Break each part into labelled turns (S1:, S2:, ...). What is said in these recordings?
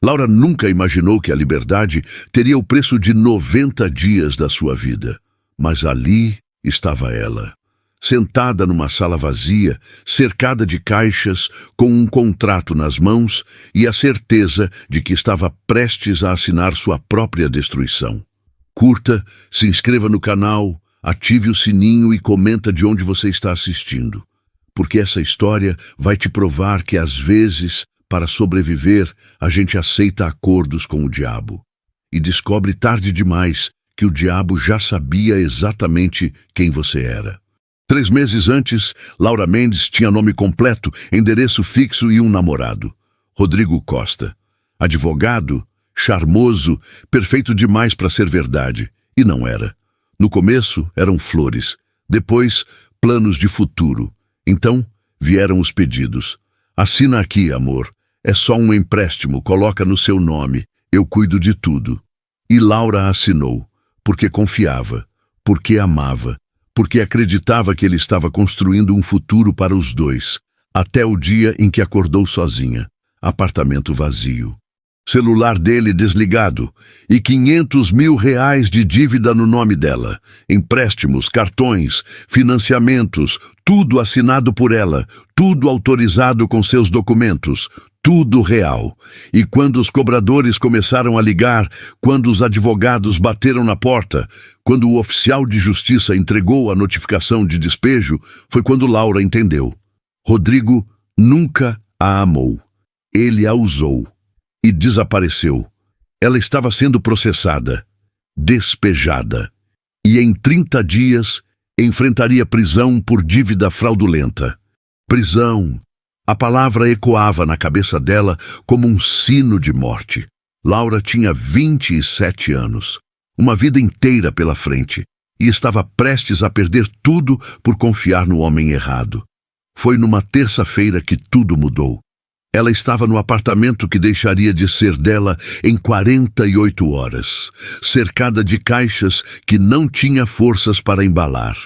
S1: Laura nunca imaginou que a liberdade teria o preço de 90 dias da sua vida. Mas ali estava ela, sentada numa sala vazia, cercada de caixas, com um contrato nas mãos e a certeza de que estava prestes a assinar sua própria destruição. Curta, se inscreva no canal, ative o sininho e comenta de onde você está assistindo. Porque essa história vai te provar que, às vezes, para sobreviver, a gente aceita acordos com o diabo. E descobre tarde demais que o diabo já sabia exatamente quem você era. 3 meses antes, Laura Mendes tinha nome completo, endereço fixo e um namorado. Rodrigo Costa. Advogado, charmoso, perfeito demais para ser verdade. E não era. No começo, eram flores. Depois, planos de futuro. Então, vieram os pedidos. Assina aqui, amor. É só um empréstimo, coloca no seu nome. Eu cuido de tudo. E Laura assinou, porque confiava, porque amava, porque acreditava que ele estava construindo um futuro para os dois, até o dia em que acordou sozinha, apartamento vazio. Celular dele desligado e 500 mil reais de dívida no nome dela. Empréstimos, cartões, financiamentos, tudo assinado por ela, tudo autorizado com seus documentos, tudo real. E quando os cobradores começaram a ligar, quando os advogados bateram na porta, quando o oficial de justiça entregou a notificação de despejo, foi quando Laura entendeu. Rodrigo nunca a amou. Ele a usou. E desapareceu. Ela estava sendo processada, despejada. E em 30 dias enfrentaria prisão por dívida fraudulenta. Prisão. A palavra ecoava na cabeça dela como um sino de morte. Laura tinha 27 anos, uma vida inteira pela frente, e estava prestes a perder tudo por confiar no homem errado. Foi numa terça-feira que tudo mudou. Ela estava no apartamento que deixaria de ser dela em 48 horas, cercada de caixas que não tinha forças para embalar,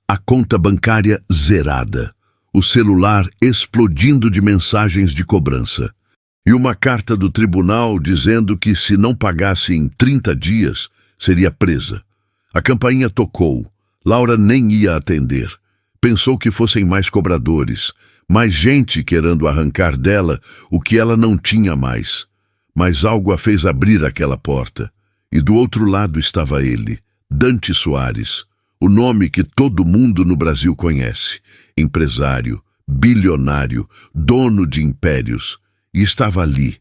S1: a conta bancária zerada, o celular explodindo de mensagens de cobrança, e uma carta do tribunal dizendo que, se não pagasse em 30 dias, seria presa. A campainha tocou. Laura nem ia atender. Pensou que fossem mais cobradores, mais gente querendo arrancar dela o que ela não tinha mais. Mas algo a fez abrir aquela porta. E do outro lado estava ele, Dante Soares, o nome que todo mundo no Brasil conhece. Empresário, bilionário, dono de impérios. E estava ali,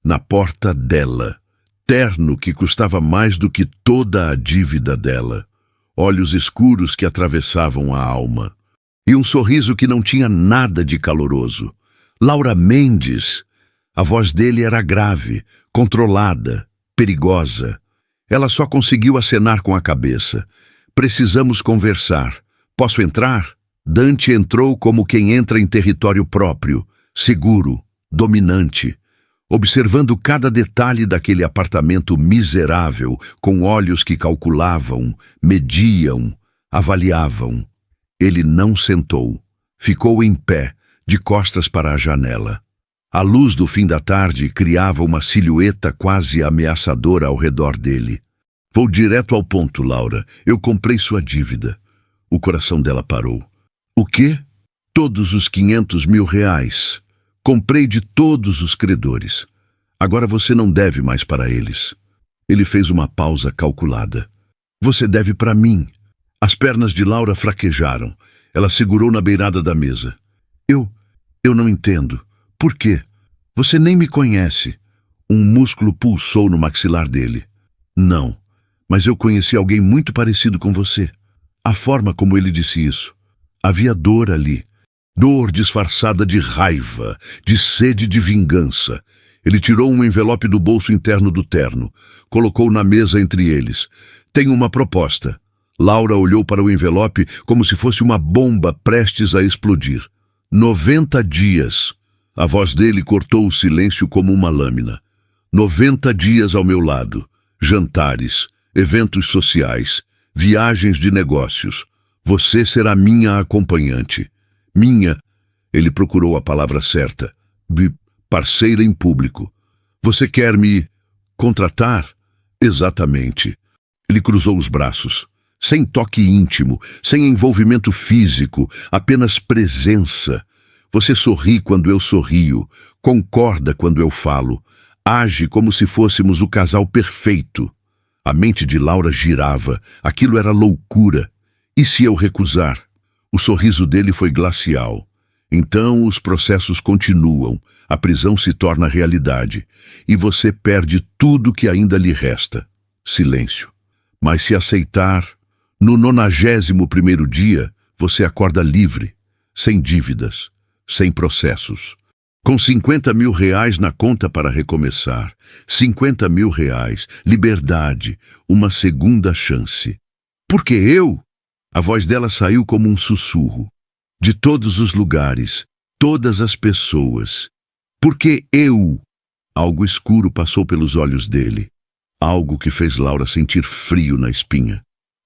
S1: na porta dela, terno que custava mais do que toda a dívida dela. Olhos escuros que atravessavam a alma. E um sorriso que não tinha nada de caloroso. Laura Mendes. A voz dele era grave, controlada, perigosa. Ela só conseguiu acenar com a cabeça. Precisamos conversar. Posso entrar? Dante entrou como quem entra em território próprio, seguro, dominante, observando cada detalhe daquele apartamento miserável, com olhos que calculavam, mediam, avaliavam. Ele não sentou. Ficou em pé, de costas para a janela. A luz do fim da tarde criava uma silhueta quase ameaçadora ao redor dele. Vou direto ao ponto, Laura. Eu comprei sua dívida. O coração dela parou. O quê? Todos os 500 mil reais. Comprei de todos os credores. Agora você não deve mais para eles. Ele fez uma pausa calculada. Você deve para mim. As pernas de Laura fraquejaram. Ela segurou na beirada da mesa. Eu não entendo. Por quê? Você nem me conhece. Um músculo pulsou no maxilar dele. Não, mas eu conheci alguém muito parecido com você. A forma como ele disse isso. Havia dor ali. Dor disfarçada de raiva, de sede de vingança. Ele tirou um envelope do bolso interno do terno. Colocou na mesa entre eles. Tenho uma proposta. Laura olhou para o envelope como se fosse uma bomba prestes a explodir. 90 dias. A voz dele cortou o silêncio como uma lâmina. 90 dias ao meu lado. Jantares, eventos sociais, viagens de negócios. Você será minha acompanhante. Minha, ele procurou a palavra certa, parceira em público. Você quer me contratar? Exatamente. Ele cruzou os braços. Sem toque íntimo, sem envolvimento físico, apenas presença. Você sorri quando eu sorrio, concorda quando eu falo, age como se fôssemos o casal perfeito. A mente de Laura girava, aquilo era loucura. E se eu recusar? O sorriso dele foi glacial. Então os processos continuam, a prisão se torna realidade, e você perde tudo que ainda lhe resta. Silêncio. Mas se aceitar, no 91º dia, você acorda livre, sem dívidas, sem processos. Com 50 mil reais na conta para recomeçar. 50 mil reais, liberdade, uma segunda chance. Porque eu? A voz dela saiu como um sussurro. De todos os lugares, todas as pessoas. Porque eu? Algo escuro passou pelos olhos dele. Algo que fez Laura sentir frio na espinha.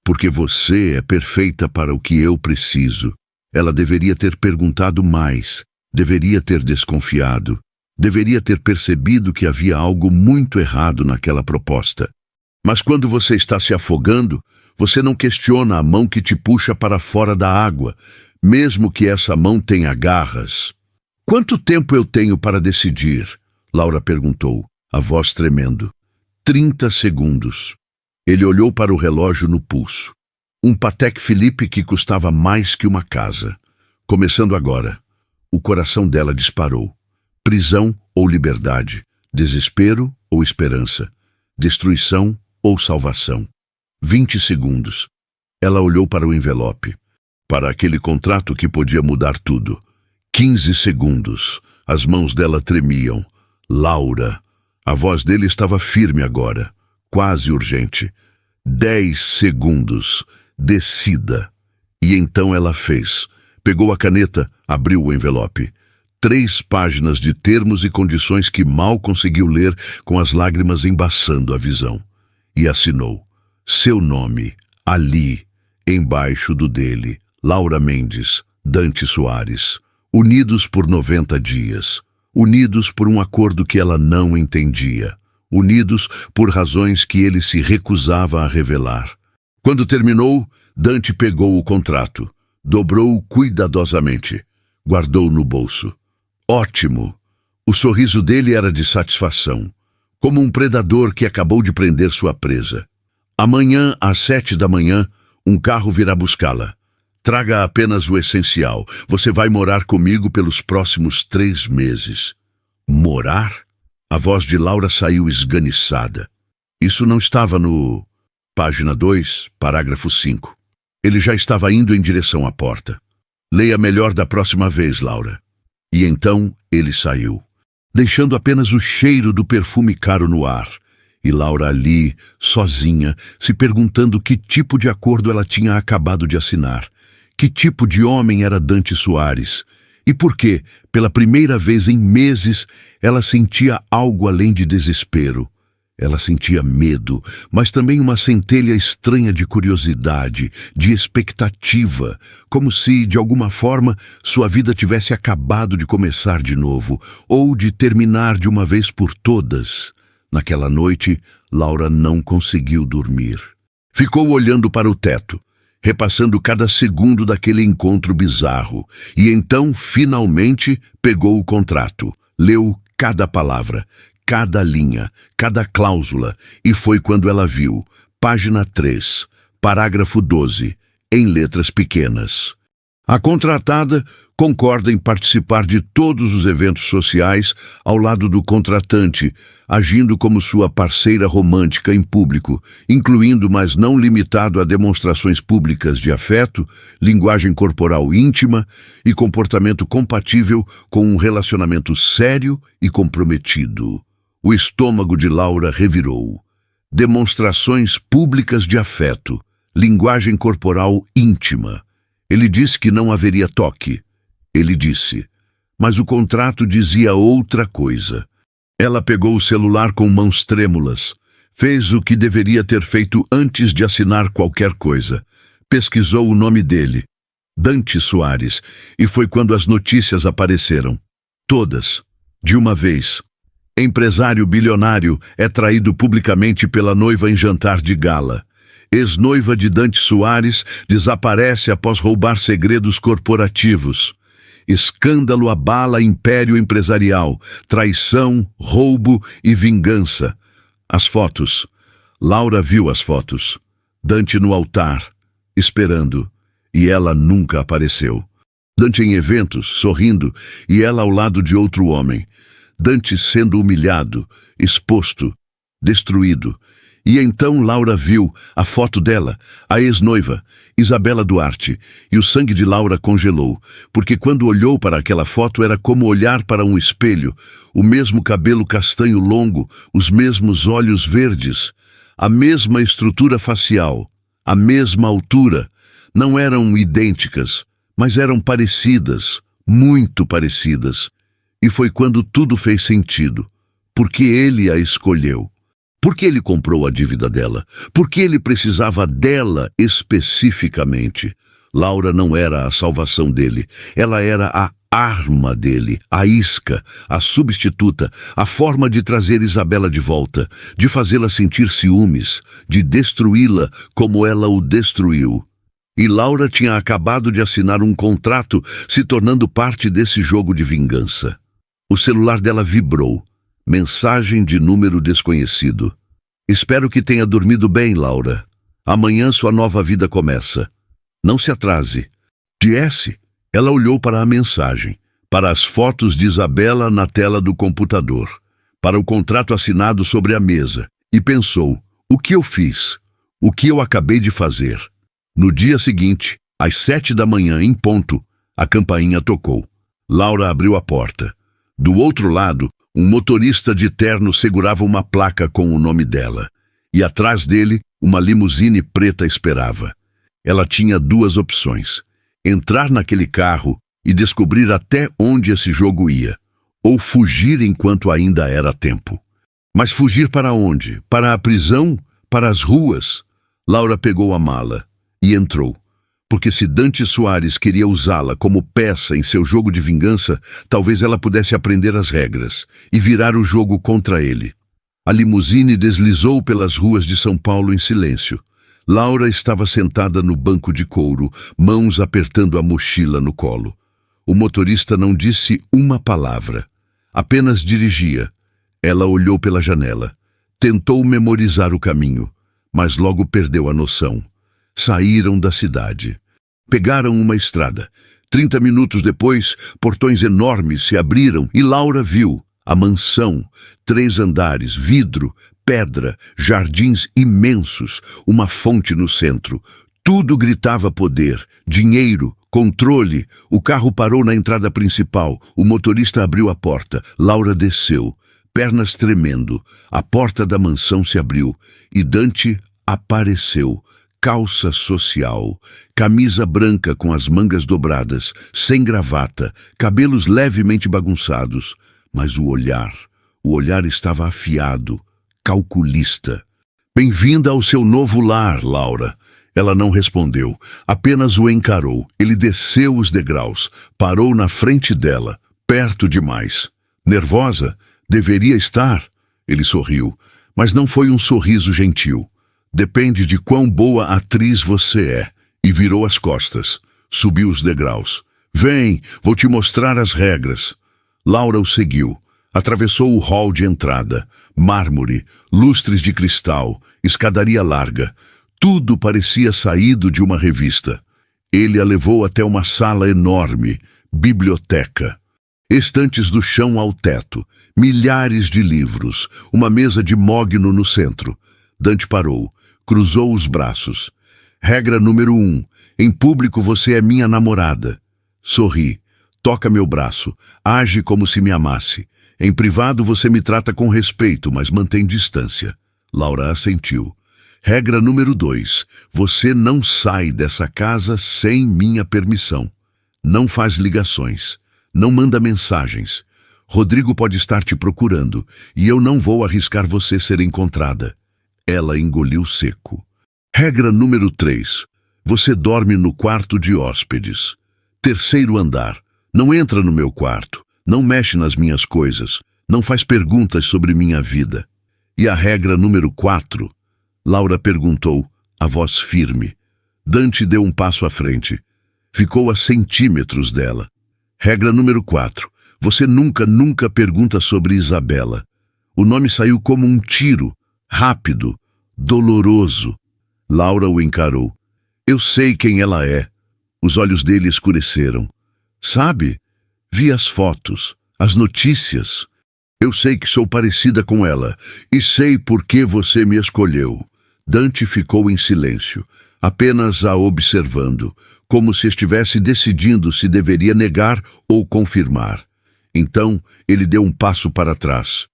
S1: Porque você é perfeita para o que eu preciso. Ela deveria ter perguntado mais, deveria ter desconfiado, deveria ter percebido que havia algo muito errado naquela proposta. Mas quando você está se afogando, você não questiona a mão que te puxa para fora da água, mesmo que essa mão tenha garras. Quanto tempo eu tenho para decidir? Laura perguntou, a voz tremendo. 30 segundos. Ele olhou para o relógio no pulso. Um Patek Philippe que custava mais que uma casa. Começando agora. O coração dela disparou. Prisão ou liberdade? Desespero ou esperança? Destruição ou salvação? 20 segundos. Ela olhou para o envelope. Para aquele contrato que podia mudar tudo. 15 segundos. As mãos dela tremiam. Laura. A voz dele estava firme agora. Quase urgente. 10 segundos. Decida. E então ela fez. Pegou a caneta, abriu o envelope. 3 páginas de termos e condições que mal conseguiu ler, com as lágrimas embaçando a visão. E assinou. Seu nome, ali, embaixo do dele, Laura Mendes, Dante Soares. Unidos por 90 dias. Unidos por um acordo que ela não entendia. Unidos por razões que ele se recusava a revelar. Quando terminou, Dante pegou o contrato. Dobrou-o cuidadosamente. Guardou no bolso. Ótimo! O sorriso dele era de satisfação. Como um predador que acabou de prender sua presa. Amanhã, às 7 da manhã, um carro virá buscá-la. Traga apenas o essencial. Você vai morar comigo pelos próximos 3 meses. Morar? A voz de Laura saiu esganiçada. Isso não estava no... Página 2, parágrafo 5. Ele já estava indo em direção à porta. Leia melhor da próxima vez, Laura. E então ele saiu, deixando apenas o cheiro do perfume caro no ar. E Laura ali, sozinha, se perguntando que tipo de acordo ela tinha acabado de assinar. Que tipo de homem era Dante Soares? E por que, pela primeira vez em meses, ela sentia algo além de desespero? Ela sentia medo, mas também uma centelha estranha de curiosidade, de expectativa, como se, de alguma forma, sua vida tivesse acabado de começar de novo, ou de terminar de uma vez por todas. Naquela noite, Laura não conseguiu dormir. Ficou olhando para o teto, repassando cada segundo daquele encontro bizarro, e então, finalmente, pegou o contrato, leu cada palavra, cada linha, cada cláusula, e foi quando ela viu, página 3, parágrafo 12, em letras pequenas. A contratada concorda em participar de todos os eventos sociais ao lado do contratante, agindo como sua parceira romântica em público, incluindo, mas não limitado a demonstrações públicas de afeto, linguagem corporal íntima e comportamento compatível com um relacionamento sério e comprometido. O estômago de Laura revirou. Demonstrações públicas de afeto, linguagem corporal íntima. Ele disse que não haveria toque. Ele disse, mas o contrato dizia outra coisa. Ela pegou o celular com mãos trêmulas. Fez o que deveria ter feito antes de assinar qualquer coisa. Pesquisou o nome dele, Dante Soares, e foi quando as notícias apareceram. Todas, de uma vez. Empresário bilionário é traído publicamente pela noiva em jantar de gala. Ex-noiva de Dante Soares desaparece após roubar segredos corporativos. Escândalo abala império empresarial, traição, roubo e vingança. As fotos. Laura viu as fotos. Dante no altar, esperando, e ela nunca apareceu. Dante em eventos, sorrindo, e ela ao lado de outro homem. Dante sendo humilhado, exposto, destruído. E então Laura viu a foto dela, a ex-noiva, Isabela Duarte, e o sangue de Laura congelou, porque quando olhou para aquela foto era como olhar para um espelho, o mesmo cabelo castanho longo, os mesmos olhos verdes, a mesma estrutura facial, a mesma altura. Não eram idênticas, mas eram parecidas, muito parecidas. E foi quando tudo fez sentido. Porque ele a escolheu. Porque ele comprou a dívida dela. Porque ele precisava dela especificamente. Laura não era a salvação dele. Ela era a arma dele, a isca, a substituta, a forma de trazer Isabela de volta, de fazê-la sentir ciúmes, de destruí-la como ela o destruiu. E Laura tinha acabado de assinar um contrato, se tornando parte desse jogo de vingança. O celular dela vibrou. Mensagem de número desconhecido. Espero que tenha dormido bem, Laura. Amanhã sua nova vida começa. Não se atrase. De S. Ela olhou para a mensagem, para as fotos de Isabela na tela do computador, para o contrato assinado sobre a mesa, e pensou, o que eu fiz? O que eu acabei de fazer? No dia seguinte, às 7 da manhã, em ponto, a campainha tocou. Laura abriu a porta. Do outro lado, um motorista de terno segurava uma placa com o nome dela. E atrás dele, uma limusine preta esperava. Ela tinha duas opções. Entrar naquele carro e descobrir até onde esse jogo ia. Ou fugir enquanto ainda era tempo. Mas fugir para onde? Para a prisão? Para as ruas? Laura pegou a mala e entrou. Porque se Dante Soares queria usá-la como peça em seu jogo de vingança, talvez ela pudesse aprender as regras e virar o jogo contra ele. A limusine deslizou pelas ruas de São Paulo em silêncio. Laura estava sentada no banco de couro, mãos apertando a mochila no colo. O motorista não disse uma palavra. Apenas dirigia. Ela olhou pela janela. Tentou memorizar o caminho, mas logo perdeu a noção. Saíram da cidade. Pegaram uma estrada. 30 minutos depois, portões enormes se abriram e Laura viu a mansão, 3 andares, vidro, pedra, jardins imensos, uma fonte no centro. Tudo gritava poder, dinheiro, controle. O carro parou na entrada principal. O motorista abriu a porta. Laura desceu, pernas tremendo. A porta da mansão se abriu e Dante apareceu. Calça social, camisa branca com as mangas dobradas, sem gravata, cabelos levemente bagunçados. Mas o olhar estava afiado, calculista. Bem-vinda ao seu novo lar, Laura. Ela não respondeu, apenas o encarou. Ele desceu os degraus, parou na frente dela, perto demais. Nervosa? Deveria estar. Ele sorriu, mas não foi um sorriso gentil. Depende de quão boa atriz você é. E virou as costas. Subiu os degraus. Vem, vou te mostrar as regras. Laura o seguiu. Atravessou o hall de entrada. Mármore, lustres de cristal, escadaria larga. Tudo parecia saído de uma revista. Ele a levou até uma sala enorme, biblioteca. Estantes do chão ao teto, milhares de livros, uma mesa de mogno no centro. Dante parou, cruzou os braços. Regra número 1. Em público você é minha namorada. Sorri, toca meu braço, age como se me amasse. Em privado você me trata com respeito, mas mantém distância. Laura assentiu. Regra número 2. Você não sai dessa casa sem minha permissão. Não faz ligações. Não manda mensagens. Rodrigo pode estar te procurando e eu não vou arriscar você ser encontrada. Ela engoliu seco. Regra número 3. Você dorme no quarto de hóspedes. 3º andar. Não entra no meu quarto. Não mexe nas minhas coisas. Não faz perguntas sobre minha vida. E a regra número 4? Laura perguntou, a voz firme. Dante deu um passo à frente. Ficou a centímetros dela. Regra número 4. Você nunca pergunta sobre Isabela. O nome saiu como um tiro, rápido, doloroso. Laura o encarou. Eu sei quem ela é. Os olhos dele escureceram. Sabe? Vi as fotos, as notícias. Eu sei que sou parecida com ela e sei por que você me escolheu. Dante ficou em silêncio, apenas a observando, como se estivesse decidindo se deveria negar ou confirmar. Então, ele deu um passo para trás.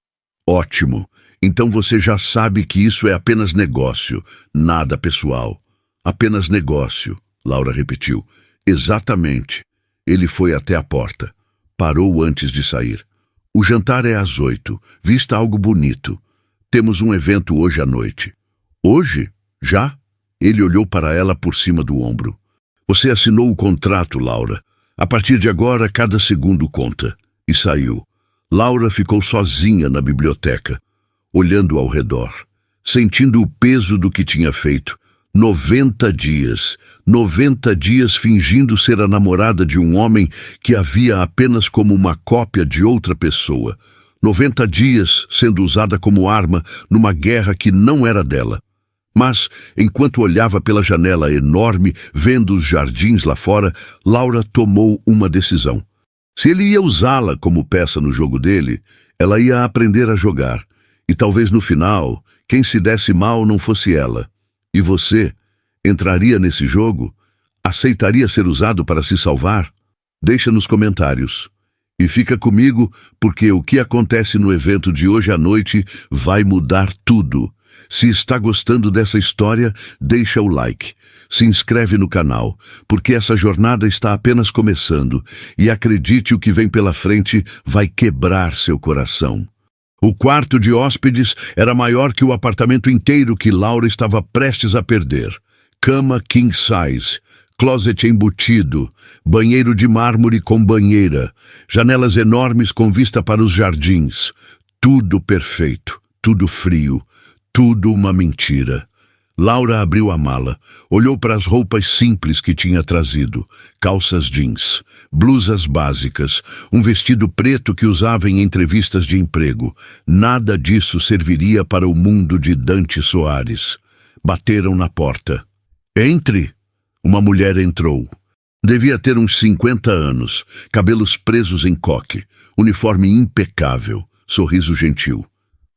S1: Ótimo. Então você já sabe que isso é apenas negócio, nada pessoal. Apenas negócio, Laura repetiu. Exatamente. Ele foi até a porta. Parou antes de sair. O jantar é às 8. Vista algo bonito. Temos um evento hoje à noite. Hoje? Já? Ele olhou para ela por cima do ombro. Você assinou o contrato, Laura. A partir de agora, cada segundo conta. E saiu. Laura ficou sozinha na biblioteca, olhando ao redor, sentindo o peso do que tinha feito. 90 dias. 90 dias fingindo ser a namorada de um homem que a via apenas como uma cópia de outra pessoa. 90 dias sendo usada como arma numa guerra que não era dela. Mas, enquanto olhava pela janela enorme, vendo os jardins lá fora, Laura tomou uma decisão. Se ele ia usá-la como peça no jogo dele, ela ia aprender a jogar. E talvez no final, quem se desse mal não fosse ela. E você entraria nesse jogo? Aceitaria ser usado para se salvar? Deixa nos comentários. E fica comigo, porque o que acontece no evento de hoje à noite vai mudar tudo. Se está gostando dessa história, deixa o like. Se inscreve no canal, porque essa jornada está apenas começando. E acredite, o que vem pela frente vai quebrar seu coração. O quarto de hóspedes era maior que o apartamento inteiro que Laura estava prestes a perder. Cama king size, closet embutido, banheiro de mármore com banheira, janelas enormes com vista para os jardins. Tudo perfeito, tudo frio, tudo uma mentira. Laura abriu a mala, olhou para as roupas simples que tinha trazido, calças jeans, blusas básicas, um vestido preto que usava em entrevistas de emprego. Nada disso serviria para o mundo de Dante Soares. Bateram na porta. Entre! Uma mulher entrou. Devia ter uns 50 anos, cabelos presos em coque, uniforme impecável, sorriso gentil.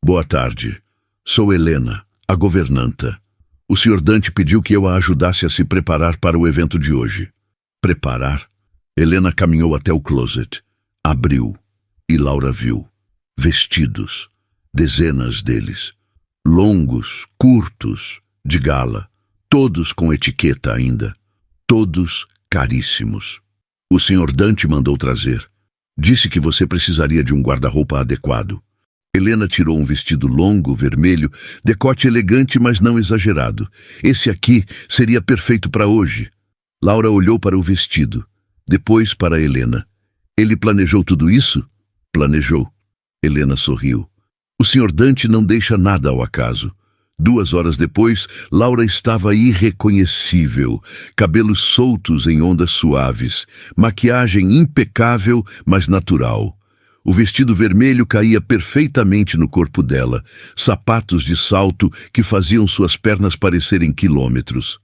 S1: Boa tarde. Sou Helena, a governanta. O Sr. Dante pediu que eu a ajudasse a se preparar para o evento de hoje. Preparar? Helena caminhou até o closet. Abriu. E Laura viu. Vestidos. Dezenas deles. Longos, curtos, de gala. Todos com etiqueta ainda. Todos caríssimos. O Sr. Dante mandou trazer. Disse que você precisaria de um guarda-roupa adequado. Helena tirou um vestido longo, vermelho, decote elegante, mas não exagerado. Esse aqui seria perfeito para hoje. Laura olhou para o vestido, depois para Helena. Ele planejou tudo isso? Planejou. Helena sorriu. O Sr. Dante não deixa nada ao acaso. 2 horas depois, Laura estava irreconhecível, cabelos soltos em ondas suaves, maquiagem impecável, mas natural. O vestido vermelho caía perfeitamente no corpo dela, sapatos de salto que faziam suas pernas parecerem quilômetros.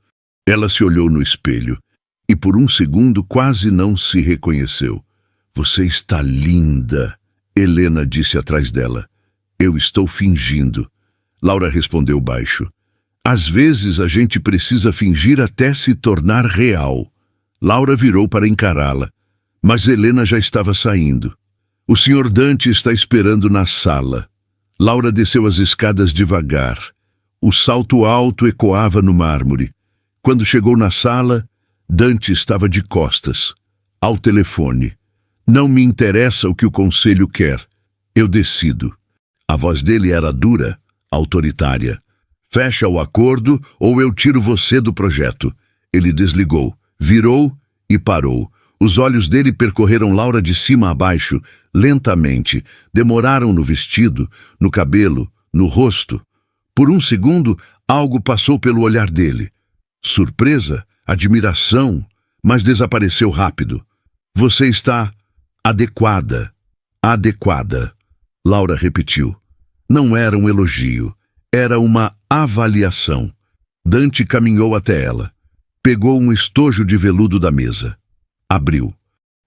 S1: Ela se olhou no espelho e por um segundo quase não se reconheceu. Você está linda, Helena disse atrás dela. Eu estou fingindo. Laura respondeu baixo. Às vezes a gente precisa fingir até se tornar real. Laura virou para encará-la, mas Helena já estava saindo. O Sr. Dante está esperando na sala. Laura desceu as escadas devagar. O salto alto ecoava no mármore. Quando chegou na sala, Dante estava de costas, ao telefone. Não me interessa o que o conselho quer. Eu decido. A voz dele era dura, autoritária. Fecha o acordo ou eu tiro você do projeto. Ele desligou, virou e parou. Os olhos dele percorreram Laura de cima a baixo, lentamente. Demoraram no vestido, no cabelo, no rosto. Por um segundo, algo passou pelo olhar dele. Surpresa, admiração, mas desapareceu rápido. Você está adequada. Adequada. Laura repetiu. Não era um elogio, era uma avaliação. Dante caminhou até ela. Pegou um estojo de veludo da mesa. Abriu.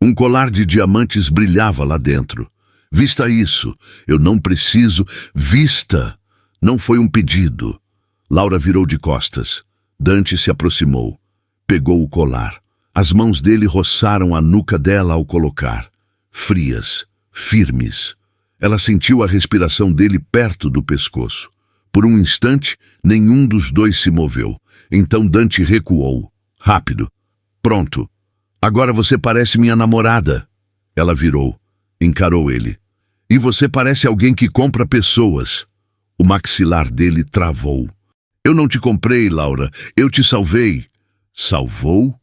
S1: Um colar de diamantes brilhava lá dentro. Vista isso. Eu não preciso. Vista. Não foi um pedido. Laura virou de costas. Dante se aproximou. Pegou o colar. As mãos dele roçaram a nuca dela ao colocar. Frias, firmes. Ela sentiu a respiração dele perto do pescoço. Por um instante, nenhum dos dois se moveu. Então Dante recuou. Rápido. Pronto. Agora você parece minha namorada. Ela virou. Encarou ele. E você parece alguém que compra pessoas. O maxilar dele travou. Eu não te comprei, Laura. Eu te salvei. Salvou?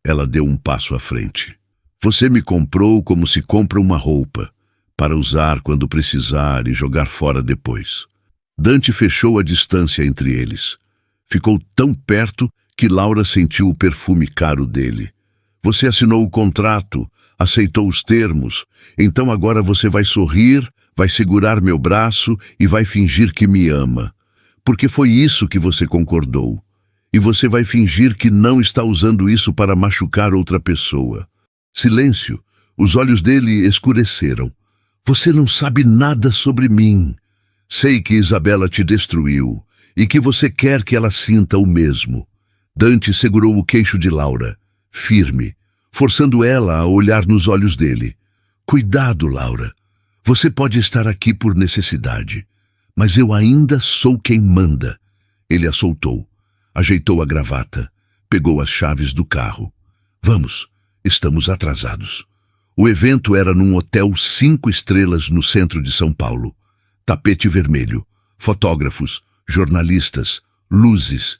S1: Ela deu um passo à frente. Você me comprou como se compra uma roupa, para usar quando precisar e jogar fora depois. Dante fechou a distância entre eles. Ficou tão perto que Laura sentiu o perfume caro dele. Você assinou o contrato, aceitou os termos, então agora você vai sorrir, vai segurar meu braço e vai fingir que me ama. Porque foi isso que você concordou. E você vai fingir que não está usando isso para machucar outra pessoa. Silêncio. Os olhos dele escureceram. Você não sabe nada sobre mim. Sei que Isabela te destruiu e que você quer que ela sinta o mesmo. Dante segurou o queixo de Laura, firme, forçando ela a olhar nos olhos dele. Cuidado, Laura. Você pode estar aqui por necessidade, mas eu ainda sou quem manda. Ele a soltou, ajeitou a gravata, pegou as chaves do carro. Vamos, estamos atrasados. O evento era num hotel 5 estrelas no centro de São Paulo. Tapete vermelho, fotógrafos, jornalistas, luzes.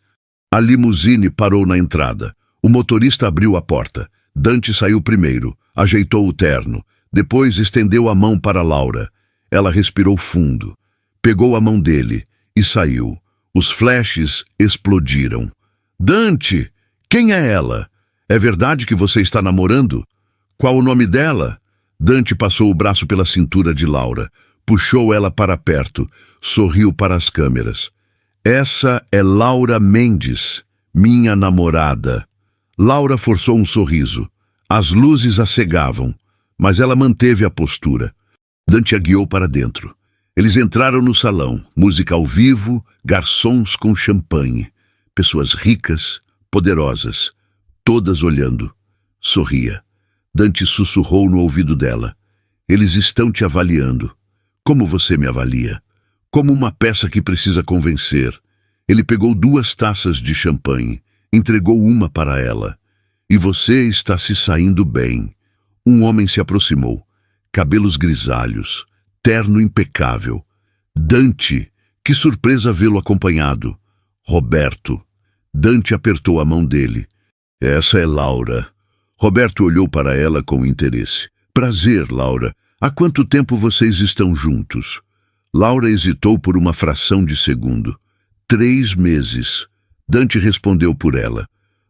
S1: A limusine parou na entrada. O motorista abriu a porta. Dante saiu primeiro, ajeitou o terno. Depois estendeu a mão para Laura. Ela respirou fundo. Pegou a mão dele e saiu. Os flashes explodiram. Dante! Quem é ela? É verdade que você está namorando? Qual o nome dela? Dante passou o braço pela cintura de Laura. Puxou ela para perto. Sorriu para as câmeras. Essa é Laura Mendes, minha namorada. Laura forçou um sorriso. As luzes a cegavam, mas ela manteve a postura. Dante a guiou para dentro. Eles entraram no salão, música ao vivo, garçons com champanhe. Pessoas ricas, poderosas, todas olhando. Sorria. Dante sussurrou no ouvido dela. Eles estão te avaliando. Como você me avalia? Como uma peça que precisa convencer. Ele pegou 2 taças de champanhe, entregou uma para ela. E você está se saindo bem. Um homem se aproximou. Cabelos grisalhos, terno impecável. Dante, que surpresa vê-lo acompanhado. Roberto. Dante apertou a mão dele. Essa é Laura. Roberto olhou para ela com interesse. Prazer, Laura. Há quanto tempo vocês estão juntos? Laura hesitou por uma fração de segundo. 3 meses. Dante respondeu por ela.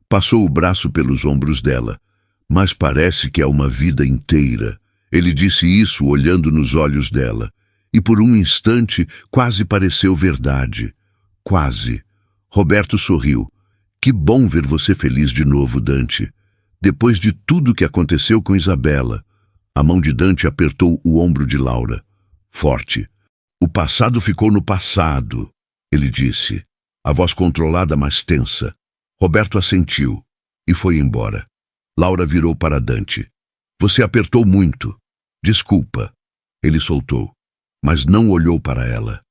S1: Passou o braço pelos ombros dela. Mas parece que é uma vida inteira. Ele disse isso olhando nos olhos dela. E por um instante quase pareceu verdade. Quase. Roberto sorriu. Que bom ver você feliz de novo, Dante. Depois de tudo que aconteceu com Isabela. A mão de Dante apertou o ombro de Laura. Forte. O passado ficou no passado, ele disse, a voz controlada, mas tensa. Roberto assentiu e foi embora. Laura virou para Dante. Você apertou muito. Desculpa. Ele soltou, mas não olhou para ela.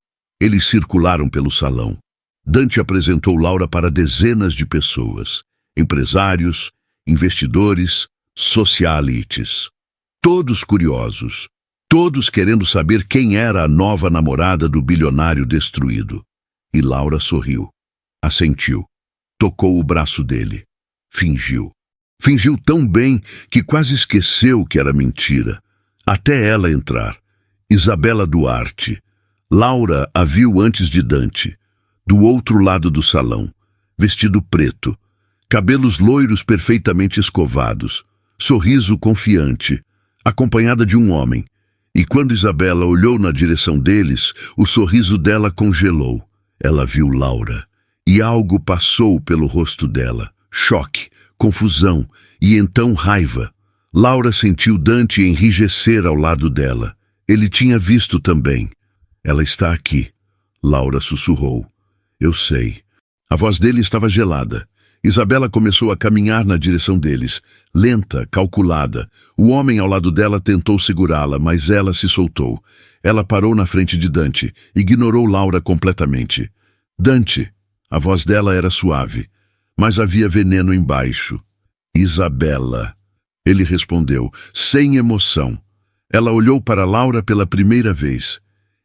S1: Eles circularam pelo salão. Dante apresentou Laura para dezenas de pessoas. Empresários, investidores, socialites. Todos curiosos. Todos querendo saber quem era a nova namorada do bilionário destruído. E Laura sorriu. Assentiu. Tocou o braço dele. Fingiu. Fingiu tão bem que quase esqueceu que era mentira. Até ela entrar. Isabela Duarte. Laura a viu antes de Dante. Do outro lado do salão. Vestido preto. Cabelos loiros perfeitamente escovados. Sorriso confiante. Acompanhada de um homem. E quando Isabela olhou na direção deles, o sorriso dela congelou. Ela viu Laura. E algo passou pelo rosto dela. Choque, confusão e então raiva. Laura sentiu Dante enrijecer ao lado dela. Ele tinha visto também. Ela está aqui. Laura sussurrou. Eu sei. A voz dele estava gelada. Isabela começou a caminhar na direção deles, lenta, calculada. O homem ao lado dela tentou segurá-la, mas ela se soltou. Ela parou na frente de Dante, ignorou Laura completamente. Dante! A voz dela era suave, mas havia veneno embaixo. Isabela! Ele respondeu, sem emoção. Ela olhou para Laura pela primeira vez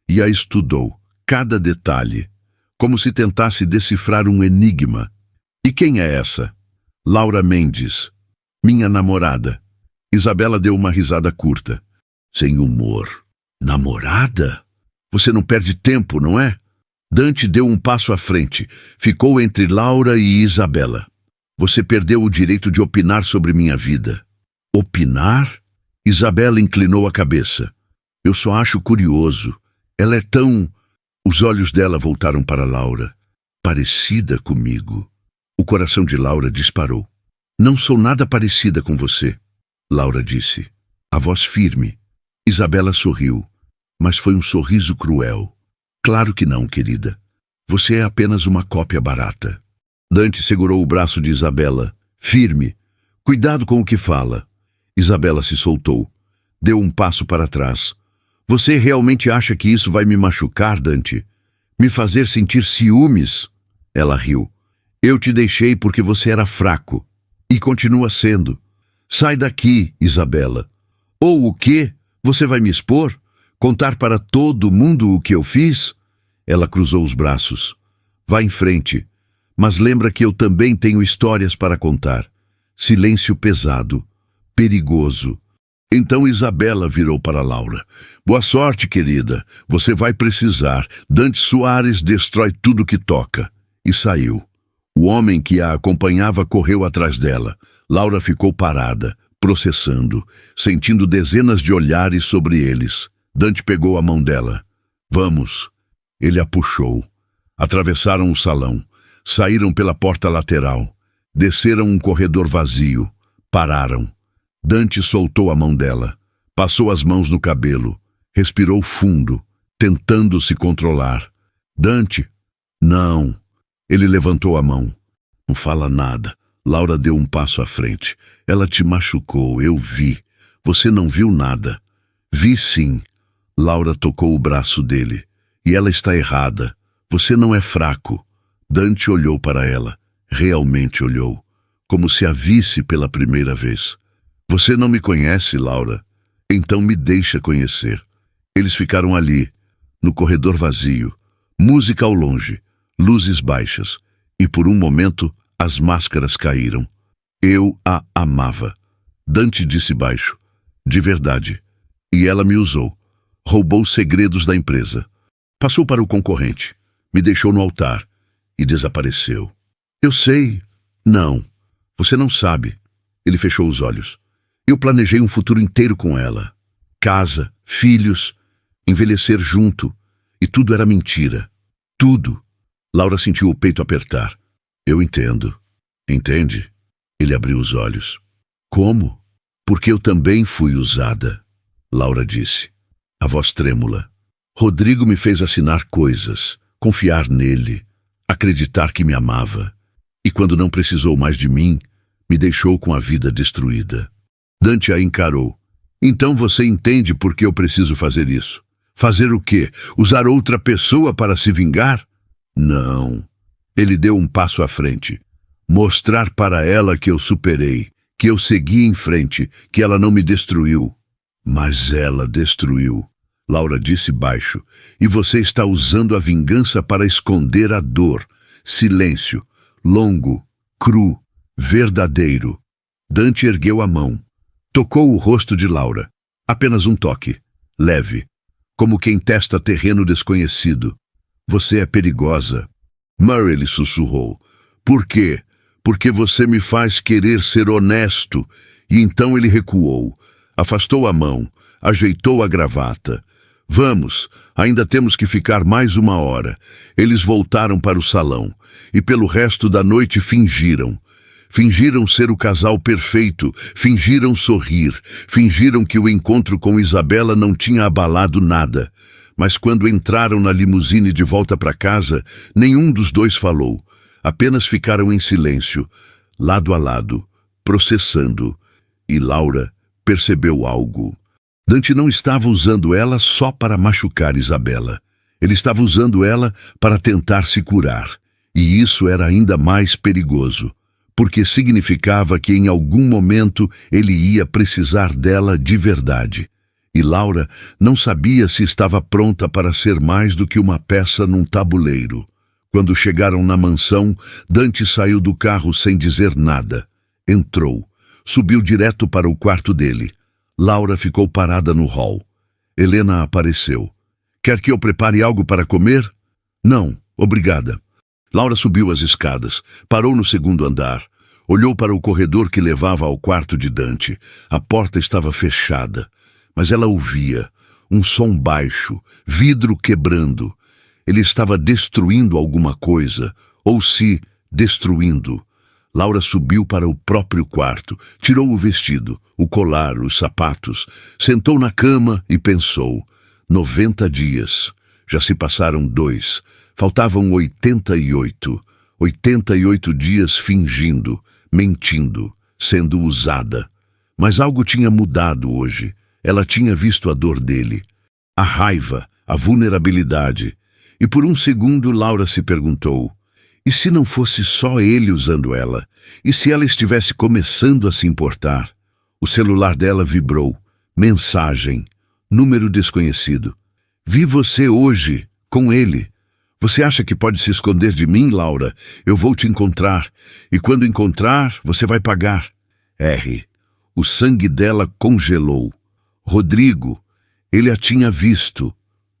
S1: e a estudou, cada detalhe, como se tentasse decifrar um enigma. E quem é essa? Laura Mendes. Minha namorada. Isabela deu uma risada curta. Sem humor. Namorada? Você não perde tempo, não é? Dante deu um passo à frente. Ficou entre Laura e Isabela. Você perdeu o direito de opinar sobre minha vida. Opinar? Isabela inclinou a cabeça. Eu só acho curioso. Ela é tão... Os olhos dela voltaram para Laura. Parecida comigo. O coração de Laura disparou. Não sou nada parecida com você, Laura disse. A voz firme. Isabela sorriu, mas foi um sorriso cruel. Claro que não, querida. Você é apenas uma cópia barata. Dante segurou o braço de Isabela, firme. Cuidado com o que fala. Isabela se soltou. Deu um passo para trás. Você realmente acha que isso vai me machucar, Dante? Me fazer sentir ciúmes? Ela riu. Eu te deixei porque você era fraco. E continua sendo. Sai daqui, Isabela. Ou o quê? Você vai me expor? Contar para todo mundo o que eu fiz? Ela cruzou os braços. Vá em frente. Mas lembra que eu também tenho histórias para contar. Silêncio pesado. Perigoso. Então Isabela virou para Laura. Boa sorte, querida. Você vai precisar. Dante Soares destrói tudo que toca. E saiu. O homem que a acompanhava correu atrás dela. Laura ficou parada, processando, sentindo dezenas de olhares sobre eles. Dante pegou a mão dela. Vamos. Ele a puxou. Atravessaram o salão. Saíram pela porta lateral. Desceram um corredor vazio. Pararam. Dante soltou a mão dela. Passou as mãos no cabelo. Respirou fundo, tentando se controlar. Dante? Não. Ele levantou a mão. Não fala nada. Laura deu um passo à frente. Ela te machucou, eu vi. Você não viu nada. Vi sim. Laura tocou o braço dele. E ela está errada. Você não é fraco. Dante olhou para ela. Realmente olhou. Como se a visse pela primeira vez. Você não me conhece, Laura. Então me deixa conhecer. Eles ficaram ali, no corredor vazio. Música ao longe. Luzes baixas, e por um momento as máscaras caíram. Eu a amava. Dante disse baixo. De verdade. E ela me usou. Roubou segredos da empresa. Passou para o concorrente. Me deixou no altar. E desapareceu. Eu sei. Não. Você não sabe. Ele fechou os olhos. Eu planejei um futuro inteiro com ela. Casa, filhos, envelhecer junto. E tudo era mentira. Tudo. Laura sentiu o peito apertar. Eu entendo. Entende? Ele abriu os olhos. Como? Porque eu também fui usada, Laura disse. A voz trêmula. Rodrigo me fez assinar coisas, confiar nele, acreditar que me amava. E quando não precisou mais de mim, me deixou com a vida destruída. Dante a encarou. Então você entende por que eu preciso fazer isso? Fazer o quê? Usar outra pessoa para se vingar? Não. Ele deu um passo à frente. Mostrar para ela que eu superei, que eu segui em frente, que ela não me destruiu. Mas ela destruiu. Laura disse baixo. E você está usando a vingança para esconder a dor. Silêncio. Longo. Cru. Verdadeiro. Dante ergueu a mão. Tocou o rosto de Laura. Apenas um toque, leve, como quem testa terreno desconhecido. Você é perigosa. Murray lhe sussurrou. Por quê? Porque você me faz querer ser honesto. E então ele recuou. Afastou a mão. Ajeitou a gravata. Vamos, ainda temos que ficar mais 1 hora. Eles voltaram para o salão. E pelo resto da noite fingiram. Fingiram ser o casal perfeito, fingiram sorrir, fingiram que o encontro com Isabela não tinha abalado nada. Mas quando entraram na limusine de volta para casa, nenhum dos dois falou. Apenas ficaram em silêncio, lado a lado, processando. E Laura percebeu algo. Dante não estava usando ela só para machucar Isabela. Ele estava usando ela para tentar se curar. E isso era ainda mais perigoso, porque significava que em algum momento ele ia precisar dela de verdade. E Laura não sabia se estava pronta para ser mais do que uma peça num tabuleiro. Quando chegaram na mansão, Dante saiu do carro sem dizer nada. Entrou. Subiu direto para o quarto dele. Laura ficou parada no hall. Helena apareceu. Quer que eu prepare algo para comer? Não, obrigada. Laura subiu as escadas, parou no 2º andar. Olhou para o corredor que levava ao quarto de Dante. A porta estava fechada, mas ela ouvia um som baixo, vidro quebrando. Ele estava destruindo alguma coisa, ou se destruindo. Laura subiu para o próprio quarto, tirou o vestido, o colar, os sapatos, sentou na cama e pensou. 90 dias. Já se passaram 2. Faltavam 88. 88 dias fingindo, mentindo, sendo usada. Mas algo tinha mudado hoje. Ela tinha visto a dor dele, a raiva, a vulnerabilidade. E por um segundo Laura se perguntou, e se não fosse só ele usando ela? E se ela estivesse começando a se importar? O celular dela vibrou. Mensagem. Número desconhecido. Vi você hoje, com ele. Você acha que pode se esconder de mim, Laura? Eu vou te encontrar. E quando encontrar, você vai pagar. R. O sangue dela congelou. Rodrigo, ele a tinha visto.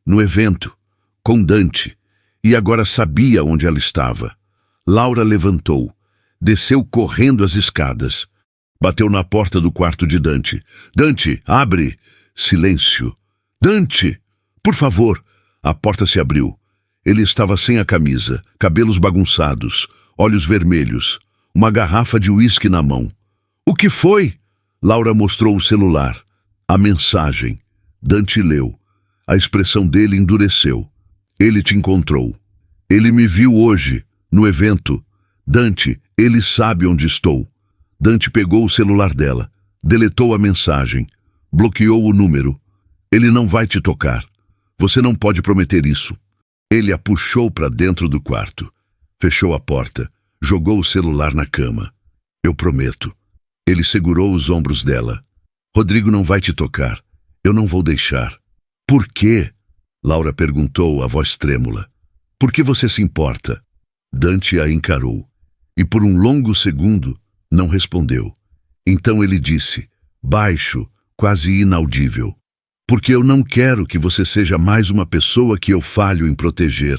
S1: No evento. Com Dante. E agora sabia onde ela estava. Laura levantou. Desceu correndo as escadas. Bateu na porta do quarto de Dante. Dante, abre! Silêncio. Dante! Por favor! A porta se abriu. Ele estava sem a camisa, cabelos bagunçados, olhos vermelhos, uma garrafa de uísque na mão. O que foi? Laura mostrou o celular. A mensagem. Dante leu. A expressão dele endureceu. Ele te encontrou. Ele me viu hoje, no evento. Dante, ele sabe onde estou. Dante pegou o celular dela, deletou a mensagem, bloqueou o número. Ele não vai te tocar. Você não pode prometer isso. Ele a puxou para dentro do quarto. Fechou a porta, jogou o celular na cama. Eu prometo. Ele segurou os ombros dela. Rodrigo não vai te tocar. Eu não vou deixar. Por quê? Laura perguntou, a voz trêmula. Por que você se importa? Dante a encarou. E por um longo segundo, não respondeu. Então ele disse, baixo, quase inaudível. Porque eu não quero que você seja mais uma pessoa que eu falho em proteger.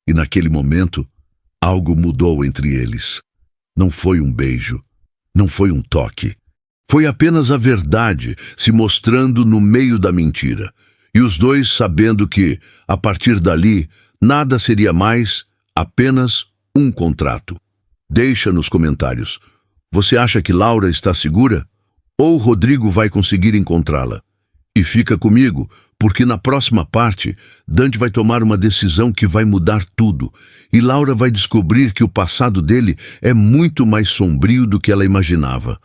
S1: E naquele momento, algo mudou entre eles. Não foi um beijo. Não foi um toque. Foi apenas a verdade se mostrando no meio da mentira. E os dois sabendo que, a partir dali, nada seria mais, apenas um contrato. Deixa nos comentários. Você acha que Laura está segura? Ou Rodrigo vai conseguir encontrá-la? E fica comigo, porque na próxima parte, Dante vai tomar uma decisão que vai mudar tudo. E Laura vai descobrir que o passado dele é muito mais sombrio do que ela imaginava.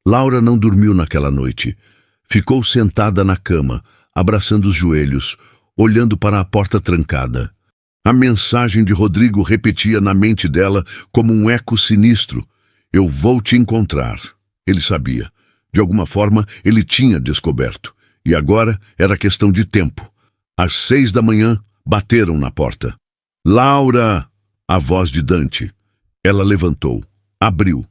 S1: Laura não dormiu naquela noite. Ficou sentada na cama, abraçando os joelhos, olhando para a porta trancada. A mensagem de Rodrigo repetia na mente dela como um eco sinistro. Eu vou te encontrar. Ele sabia. De alguma forma, ele tinha descoberto. E agora era questão de tempo. Às 6 da manhã, bateram na porta. Laura! A voz de Dante. Ela levantou. Abriu.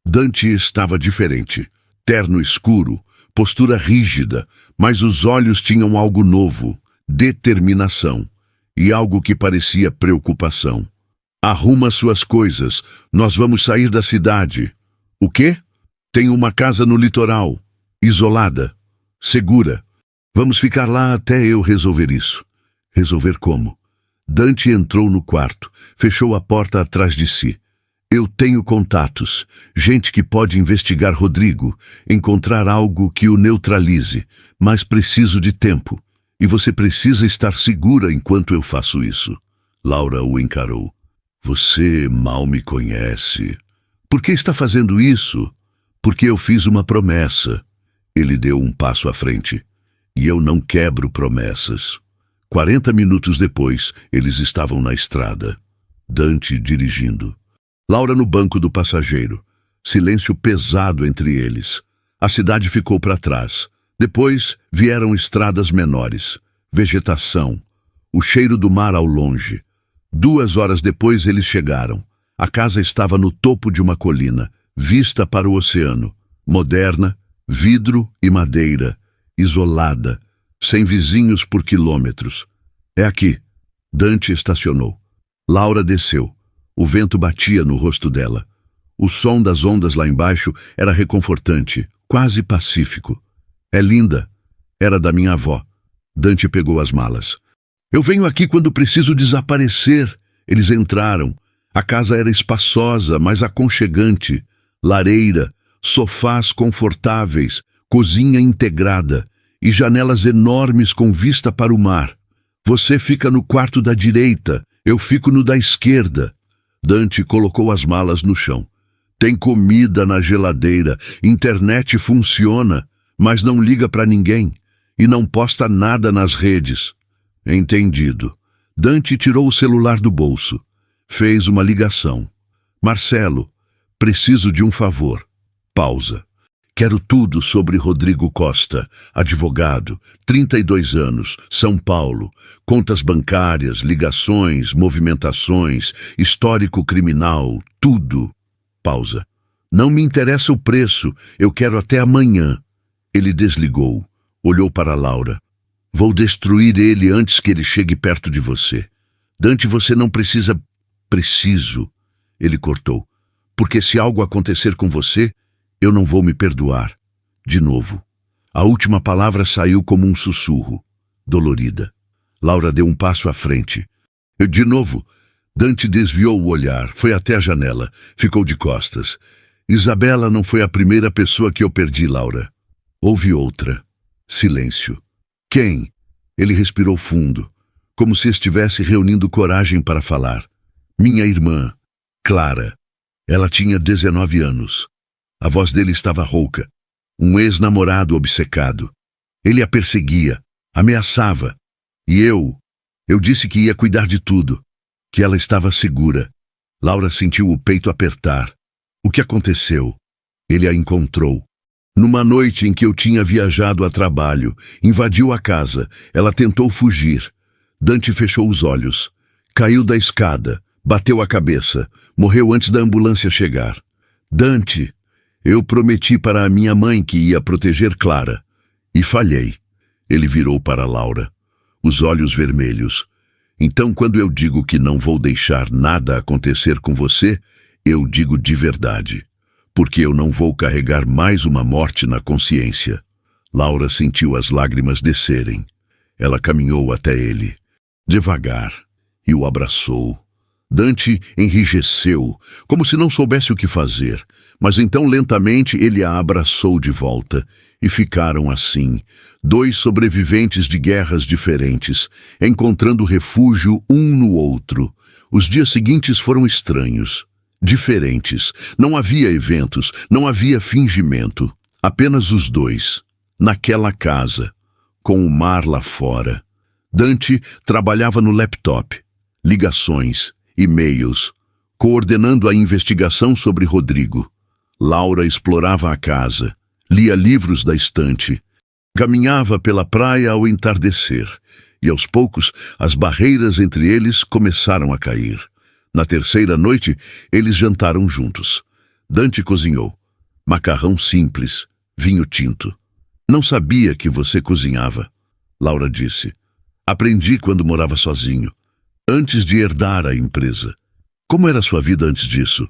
S1: Dante estava diferente. Terno escuro, postura rígida, mas os olhos tinham algo novo, determinação, e algo que parecia preocupação. Arruma suas coisas, nós vamos sair da cidade. O quê? Tenho uma casa no litoral, isolada, segura. Vamos ficar lá até eu resolver isso. Resolver como? Dante entrou no quarto, fechou a porta atrás de si. Eu tenho contatos, gente que pode investigar Rodrigo, encontrar algo que o neutralize, mas preciso de tempo. E você precisa estar segura enquanto eu faço isso. Laura o encarou. Você mal me conhece. Por que está fazendo isso? Porque eu fiz uma promessa. Ele deu um passo à frente. E eu não quebro promessas. 40 minutos depois, eles estavam na estrada. Dante dirigindo. Laura no banco do passageiro. Silêncio pesado entre eles. A cidade ficou para trás. Depois vieram estradas menores. Vegetação. O cheiro do mar ao longe. 2 horas depois eles chegaram. A casa estava no topo de uma colina, vista para o oceano. Moderna, vidro e madeira. Isolada. Sem vizinhos por quilômetros. É aqui. Dante estacionou. Laura desceu. O vento batia no rosto dela. O som das ondas lá embaixo era reconfortante, quase pacífico. É linda. Era da minha avó. Dante pegou as malas. Eu venho aqui quando preciso desaparecer. Eles entraram. A casa era espaçosa, mas aconchegante. Lareira, sofás confortáveis, cozinha integrada e janelas enormes com vista para o mar. Você fica no quarto da direita, eu fico no da esquerda. Dante colocou as malas no chão. Tem comida na geladeira, internet funciona, mas não liga para ninguém e não posta nada nas redes. Entendido. Dante tirou o celular do bolso. Fez uma ligação. Marcelo, preciso de um favor. Pausa. Quero tudo sobre Rodrigo Costa, advogado, 32 anos, São Paulo, contas bancárias, ligações, movimentações, histórico criminal, tudo. Pausa. Não me interessa o preço, eu quero até amanhã. Ele desligou, olhou para Laura. Vou destruir ele antes que ele chegue perto de você. Dante, você não precisa... Preciso. Ele cortou. Porque se algo acontecer com você, eu não vou me perdoar. De novo. A última palavra saiu como um sussurro, dolorida. Laura deu um passo à frente. De novo. Dante desviou o olhar, foi até a janela, ficou de costas. Isabela não foi a primeira pessoa que eu perdi, Laura. Houve outra. Silêncio. Quem? Ele respirou fundo, como se estivesse reunindo coragem para falar. Minha irmã, Clara. Ela tinha 19 anos. A voz dele estava rouca. Um ex-namorado obcecado. Ele a perseguia, ameaçava. E eu disse que ia cuidar de tudo, que ela estava segura. Laura sentiu o peito apertar. O que aconteceu? Ele a encontrou. Numa noite em que eu tinha viajado a trabalho, invadiu a casa. Ela tentou fugir. Dante fechou os olhos. Caiu da escada, bateu a cabeça. Morreu antes da ambulância chegar. Dante, eu prometi para a minha mãe que ia proteger Clara. E falhei. Ele virou para Laura, os olhos vermelhos. Então, quando eu digo que não vou deixar nada acontecer com você, eu digo de verdade. Porque eu não vou carregar mais uma morte na consciência. Laura sentiu as lágrimas descerem. Ela caminhou até ele, devagar, e o abraçou. Dante enrijeceu, como se não soubesse o que fazer, mas então lentamente ele a abraçou de volta, e ficaram assim, 2 sobreviventes de guerras diferentes, encontrando refúgio um no outro. Os dias seguintes foram estranhos. Diferentes. Não havia eventos, não havia fingimento. Apenas os dois, naquela casa, com o mar lá fora. Dante trabalhava no laptop. Ligações, e-mails, coordenando a investigação sobre Rodrigo. Laura explorava a casa, lia livros da estante, caminhava pela praia ao entardecer, e aos poucos as barreiras entre eles começaram a cair. Na terceira noite, eles jantaram juntos. Dante cozinhou. Macarrão simples, Vinho tinto. Não sabia que você cozinhava. Laura disse. Aprendi quando morava sozinho, antes de herdar a empresa. Como era sua vida antes disso?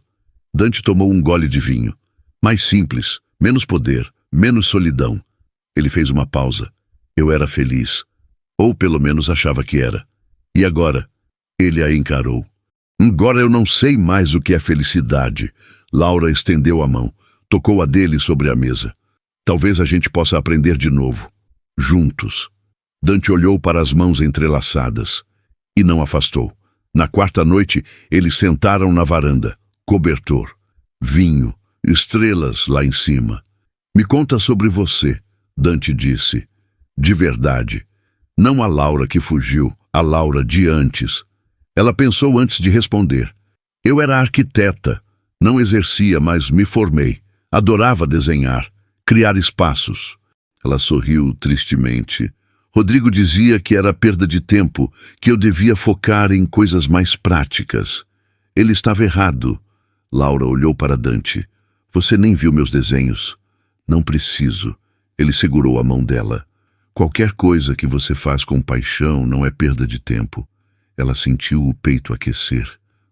S1: Dante tomou um gole de vinho. Mais simples, menos poder, menos solidão. Ele fez uma pausa. Eu era feliz. Ou pelo menos achava que era. E agora? Ele a encarou. Agora eu não sei mais o que é felicidade. Laura estendeu a mão, tocou a dele sobre a mesa. Talvez a gente possa aprender de novo. Juntos. Dante olhou para as mãos entrelaçadas e não afastou. Na quarta noite, eles sentaram na varanda. Cobertor, vinho, estrelas lá em cima. Me conta sobre você, Dante disse. De verdade. Não a Laura que fugiu, a Laura de antes. Ela pensou antes de responder. Eu era arquiteta. Não exercia, mas me formei. Adorava desenhar, criar espaços. Ela sorriu tristemente. Rodrigo dizia que era perda de tempo, que eu devia focar em coisas mais práticas. Ele estava errado. Laura olhou para Dante. Você nem viu meus desenhos. Não preciso. Ele segurou a mão dela. Qualquer coisa que você faz com paixão não é perda de tempo. Ela sentiu o peito aquecer.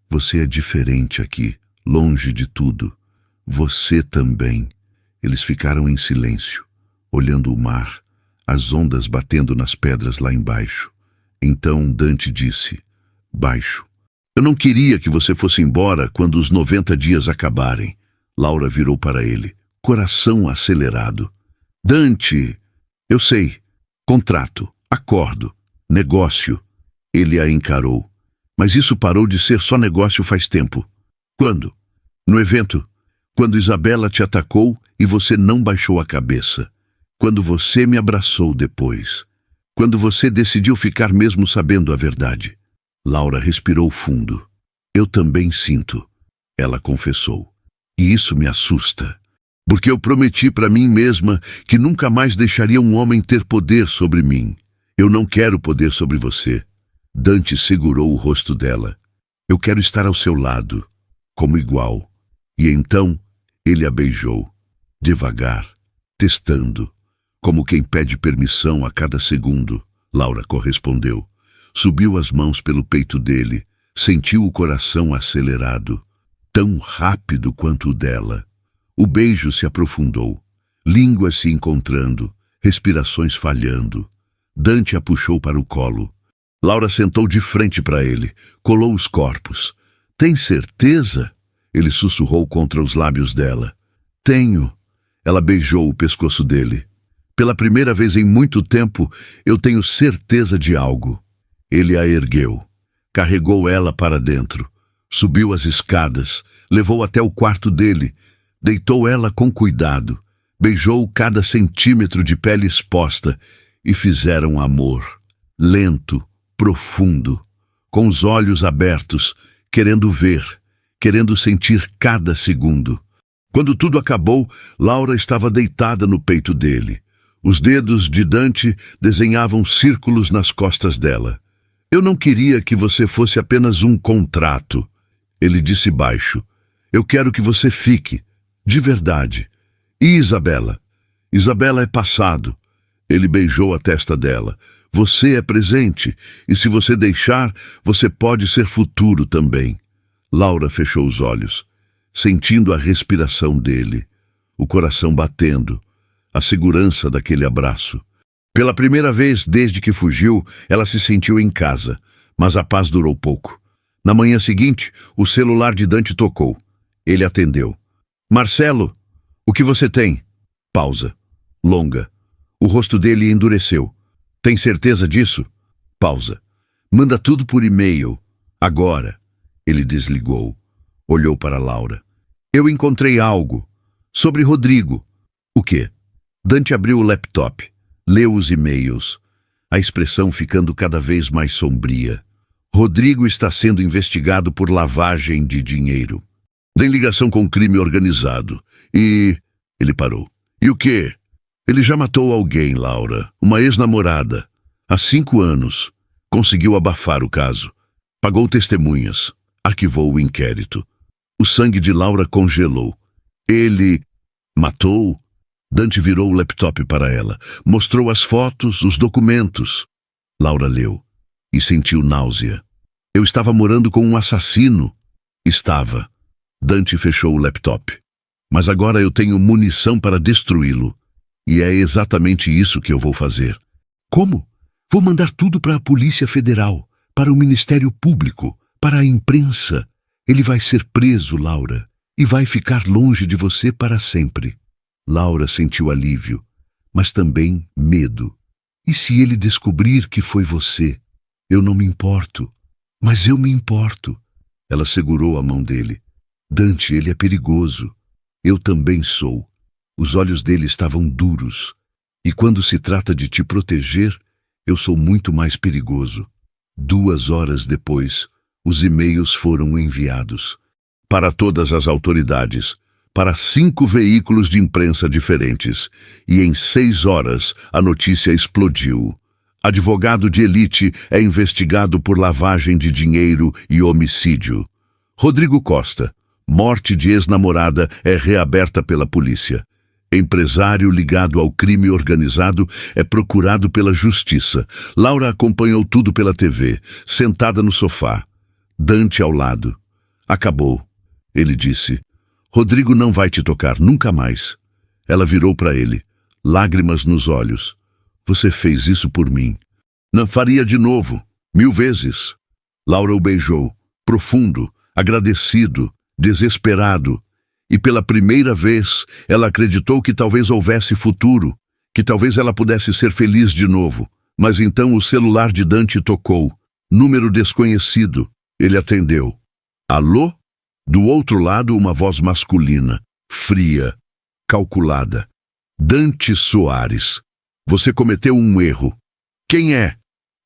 S1: Você é diferente aqui, longe de tudo. Você também. Eles ficaram em silêncio, olhando o mar, as ondas batendo nas pedras lá embaixo. Então Dante disse, baixo. Eu não queria que você fosse embora quando os 90 dias acabarem. Laura virou para ele, coração acelerado. Dante, eu sei. Contrato, acordo, negócio. Ele a encarou. Mas isso parou de ser só negócio faz tempo. Quando? No evento. Quando Isabela te atacou e você não baixou a cabeça. Quando você me abraçou depois. Quando você decidiu ficar mesmo sabendo a verdade. Laura respirou fundo. Eu também sinto, ela confessou. E isso me assusta. Porque eu prometi para mim mesma que nunca mais deixaria um homem ter poder sobre mim. Eu não quero poder sobre você. Dante segurou o rosto dela. Eu quero estar ao seu lado, como igual. E então ele a beijou, devagar, testando, como quem pede permissão a cada segundo. Laura correspondeu. Subiu as mãos pelo peito dele, sentiu o coração acelerado, tão rápido quanto o dela. O beijo se aprofundou, línguas se encontrando, respirações falhando. Dante a puxou para o colo. Laura sentou de frente para ele, colou os corpos. Tem certeza? Ele sussurrou contra os lábios dela. Tenho. Ela beijou o pescoço dele. Pela primeira vez em muito tempo, eu tenho certeza de algo. Ele a ergueu. Carregou ela para dentro. Subiu as escadas. Levou até o quarto dele. Deitou ela com cuidado. Beijou cada centímetro de pele exposta. E fizeram amor. Lento, profundo. Com os olhos abertos, querendo ver. Querendo sentir cada segundo. Quando tudo acabou, Laura estava deitada no peito dele. Os dedos de Dante desenhavam círculos nas costas dela. Eu não queria que você fosse apenas um contrato. Ele disse baixo. Eu quero que você fique. De verdade. E Isabela? Isabela é passado. Ele beijou a testa dela. Você é presente. E se você deixar, você pode ser futuro também. Laura fechou os olhos, sentindo a respiração dele, o coração batendo, a segurança daquele abraço. Pela primeira vez desde que fugiu, ela se sentiu em casa, mas a paz durou pouco. Na manhã seguinte, o celular de Dante tocou. Ele atendeu. Marcelo, o que você tem? Pausa. Longa. O rosto dele endureceu. Tem certeza disso? Pausa. Manda tudo por e-mail. Agora. Ele desligou. Olhou para Laura. Eu encontrei algo. Sobre Rodrigo. O quê? Dante abriu o laptop. Leu os e-mails. A expressão ficando cada vez mais sombria. Rodrigo está sendo investigado por lavagem de dinheiro. Tem ligação com crime organizado. E... Ele parou. E o quê? Ele já matou alguém, Laura. Uma ex-namorada. Há 5 anos. Conseguiu abafar o caso. Pagou testemunhas. Arquivou o inquérito. O sangue de Laura congelou. Ele matou? Dante virou o laptop para ela, mostrou as fotos, os documentos. Laura leu e sentiu náusea. Eu estava morando com um assassino. Estava. Dante fechou o laptop. Mas agora eu tenho munição para destruí-lo. E é exatamente isso que eu vou fazer. Como? Vou mandar tudo para a Polícia Federal, para o Ministério Público, para a imprensa. Ele vai ser preso, Laura, e vai ficar longe de você para sempre. Laura sentiu alívio, mas também medo. E se ele descobrir que foi você? Eu não me importo, mas eu me importo. Ela segurou a mão dele. Dante, ele é perigoso. Eu também sou. Os olhos dele estavam duros. E quando se trata de te proteger, eu sou muito mais perigoso. 2 horas depois, os e-mails foram enviados. Para todas as autoridades, para 5 veículos de imprensa diferentes. E em 6 horas, a notícia explodiu. Advogado de elite é investigado por lavagem de dinheiro e homicídio. Rodrigo Costa, morte de ex-namorada, é reaberta pela polícia. Empresário ligado ao crime organizado é procurado pela justiça. Laura acompanhou tudo pela TV, sentada no sofá. Dante ao lado. Acabou, ele disse. Rodrigo não vai te tocar, nunca mais. Ela virou para ele, lágrimas nos olhos. Você fez isso por mim. Não faria de novo, 1000 vezes. Laura o beijou, profundo, agradecido, desesperado. E pela primeira vez, ela acreditou que talvez houvesse futuro, que talvez ela pudesse ser feliz de novo. Mas então o celular de Dante tocou. Número desconhecido. Ele atendeu. Alô? Do outro lado, uma voz masculina, fria, calculada. Dante Soares. Você cometeu um erro. Quem é?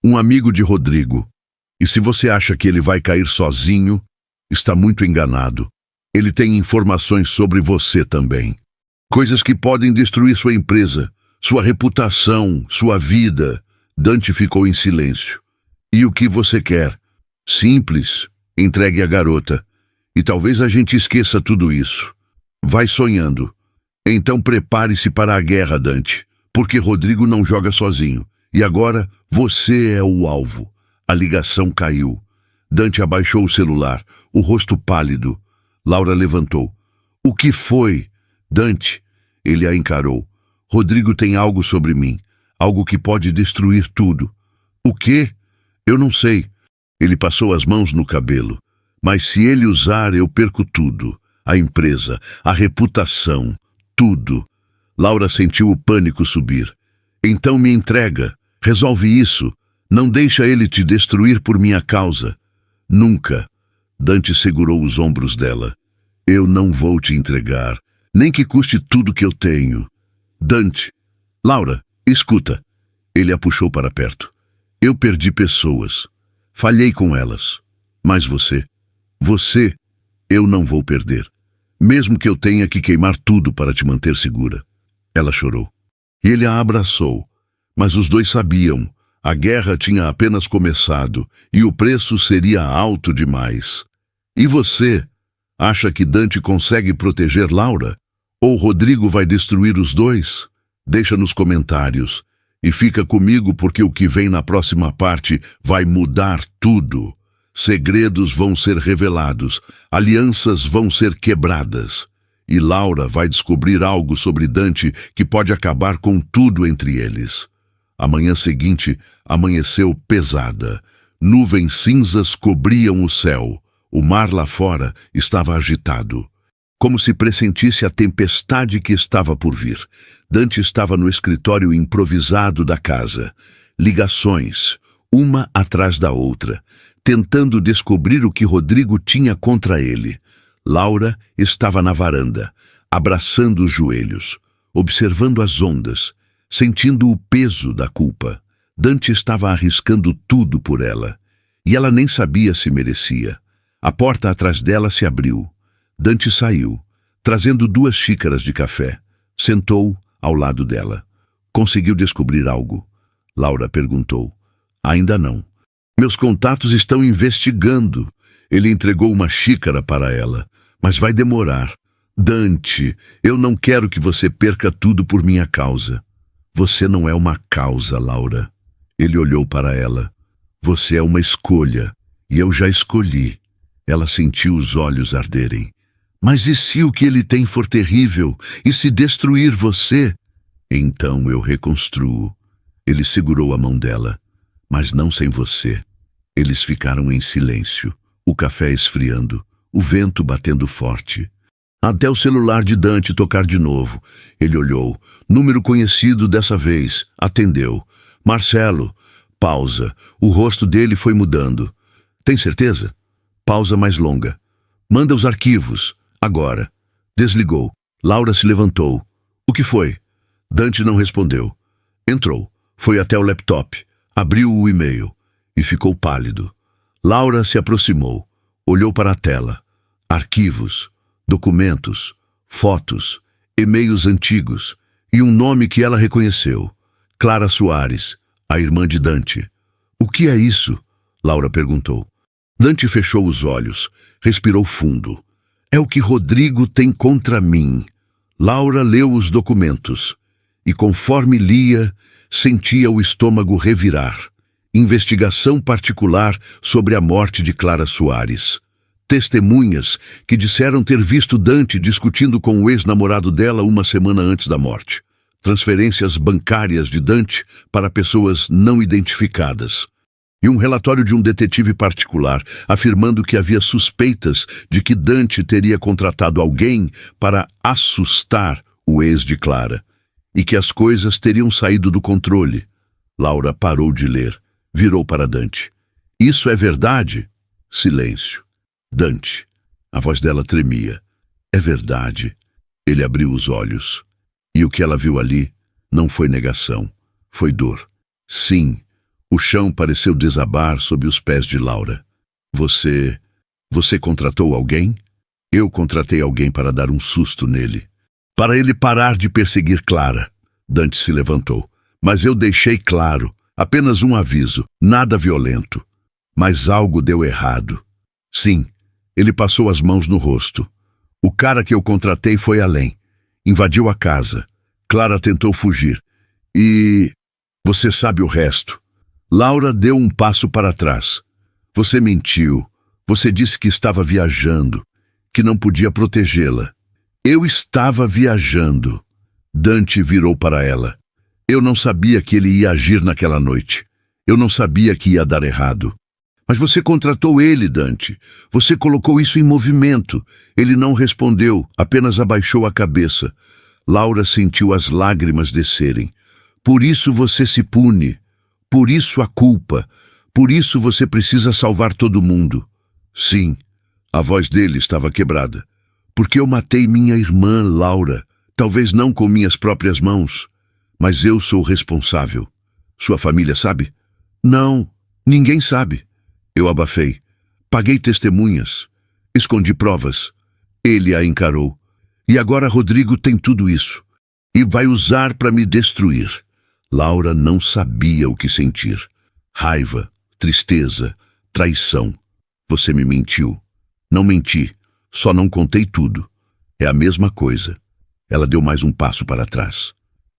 S1: Um amigo de Rodrigo. E se você acha que ele vai cair sozinho, está muito enganado. Ele tem informações sobre você também. Coisas que podem destruir sua empresa, sua reputação, sua vida. Dante ficou em silêncio. E o que você quer? Simples. Entregue a garota. E talvez a gente esqueça tudo isso. Vai sonhando. Então prepare-se para a guerra, Dante. Porque Rodrigo não joga sozinho. E agora você é o alvo. A ligação caiu. Dante abaixou o celular, o rosto pálido. Laura levantou. O que foi? Dante. Ele a encarou. Rodrigo tem algo sobre mim. Algo que pode destruir tudo. O quê? Eu não sei. Ele passou as mãos no cabelo. Mas se ele usar, eu perco tudo. A empresa, a reputação, tudo. Laura sentiu o pânico subir. Então me entrega. Resolve isso. Não deixa ele te destruir por minha causa. Nunca. Dante segurou os ombros dela. Eu não vou te entregar, nem que custe tudo que eu tenho. Dante. Laura, escuta. Ele a puxou para perto. Eu perdi pessoas. Falhei com elas. Mas você, eu não vou perder. Mesmo que eu tenha que queimar tudo para te manter segura. Ela chorou. Ele a abraçou. Mas os dois sabiam. A guerra tinha apenas começado e o preço seria alto demais. E você? Acha que Dante consegue proteger Laura? Ou Rodrigo vai destruir os dois? Deixa nos comentários. E fica comigo porque o que vem na próxima parte vai mudar tudo. Segredos vão ser revelados, alianças vão ser quebradas. E Laura vai descobrir algo sobre Dante que pode acabar com tudo entre eles. A manhã seguinte amanheceu pesada. Nuvens cinzas cobriam o céu. O mar lá fora estava agitado, como se pressentisse a tempestade que estava por vir. Dante estava no escritório improvisado da casa. Ligações, uma atrás da outra, tentando descobrir o que Rodrigo tinha contra ele. Laura estava na varanda, abraçando os joelhos, observando as ondas, sentindo o peso da culpa. Dante estava arriscando tudo por ela, e ela nem sabia se merecia. A porta atrás dela se abriu. Dante saiu, trazendo 2 xícaras de café. Sentou ao lado dela. Conseguiu descobrir algo? Laura perguntou. Ainda não. Meus contatos estão investigando. Ele entregou uma xícara para ela. Mas vai demorar. Dante, eu não quero que você perca tudo por minha causa. Você não é uma causa, Laura. Ele olhou para ela. Você é uma escolha, e eu já escolhi. Ela sentiu os olhos arderem. Mas e se o que ele tem for terrível? E se destruir você? Então eu reconstruo. Ele segurou a mão dela. Mas não sem você. Eles ficaram em silêncio, o café esfriando, o vento batendo forte. Até o celular de Dante tocar de novo. Ele olhou. Número conhecido dessa vez. Atendeu. Marcelo. Pausa. O rosto dele foi mudando. Tem certeza? Pausa mais longa. Manda os arquivos. Agora. Desligou. Laura se levantou. O que foi? Dante não respondeu. Entrou. Foi até o laptop. Abriu o e-mail. E ficou pálido. Laura se aproximou. Olhou para a tela. Arquivos. Documentos. Fotos. E-mails antigos. E um nome que ela reconheceu. Clara Soares, a irmã de Dante. O que é isso? Laura perguntou. Dante fechou os olhos. Respirou fundo. É o que Rodrigo tem contra mim. Laura leu os documentos. E conforme lia, sentia o estômago revirar. Investigação particular sobre a morte de Clara Soares. Testemunhas que disseram ter visto Dante discutindo com o ex-namorado dela uma semana antes da morte. Transferências bancárias de Dante para pessoas não identificadas. E um relatório de um detetive particular afirmando que havia suspeitas de que Dante teria contratado alguém para assustar o ex de Clara. E que as coisas teriam saído do controle. Laura parou de ler. Virou para Dante. Isso é verdade? Silêncio. Dante. A voz dela tremia. É verdade. Ele abriu os olhos. E o que ela viu ali não foi negação. Foi dor. Sim. O chão pareceu desabar sob os pés de Laura. Você contratou alguém? Eu contratei alguém para dar um susto nele. Para ele parar de perseguir Clara. Dante se levantou. Mas eu deixei claro. Apenas um aviso. Nada violento. Mas algo deu errado. Sim. Ele passou as mãos no rosto. O cara que eu contratei foi além. Invadiu a casa. Clara tentou fugir. E... você sabe o resto. Laura deu um passo para trás. Você mentiu. Você disse que estava viajando. Que não podia protegê-la. Eu estava viajando. Dante virou para ela. Eu não sabia que ele ia agir naquela noite. Eu não sabia que ia dar errado. Mas você contratou ele, Dante. Você colocou isso em movimento. Ele não respondeu, apenas abaixou a cabeça. Laura sentiu as lágrimas descerem. Por isso você se pune. Por isso a culpa. Por isso você precisa salvar todo mundo. Sim, a voz dele estava quebrada. Porque eu matei minha irmã, Laura. Talvez não com minhas próprias mãos. Mas eu sou responsável. Sua família sabe? Não, ninguém sabe. Eu abafei. Paguei testemunhas. Escondi provas. Ele a encarou. E agora Rodrigo tem tudo isso. E vai usar para me destruir. Laura não sabia o que sentir. Raiva, tristeza, traição. Você me mentiu. Não menti. Só não contei tudo. É a mesma coisa. Ela deu mais um passo para trás.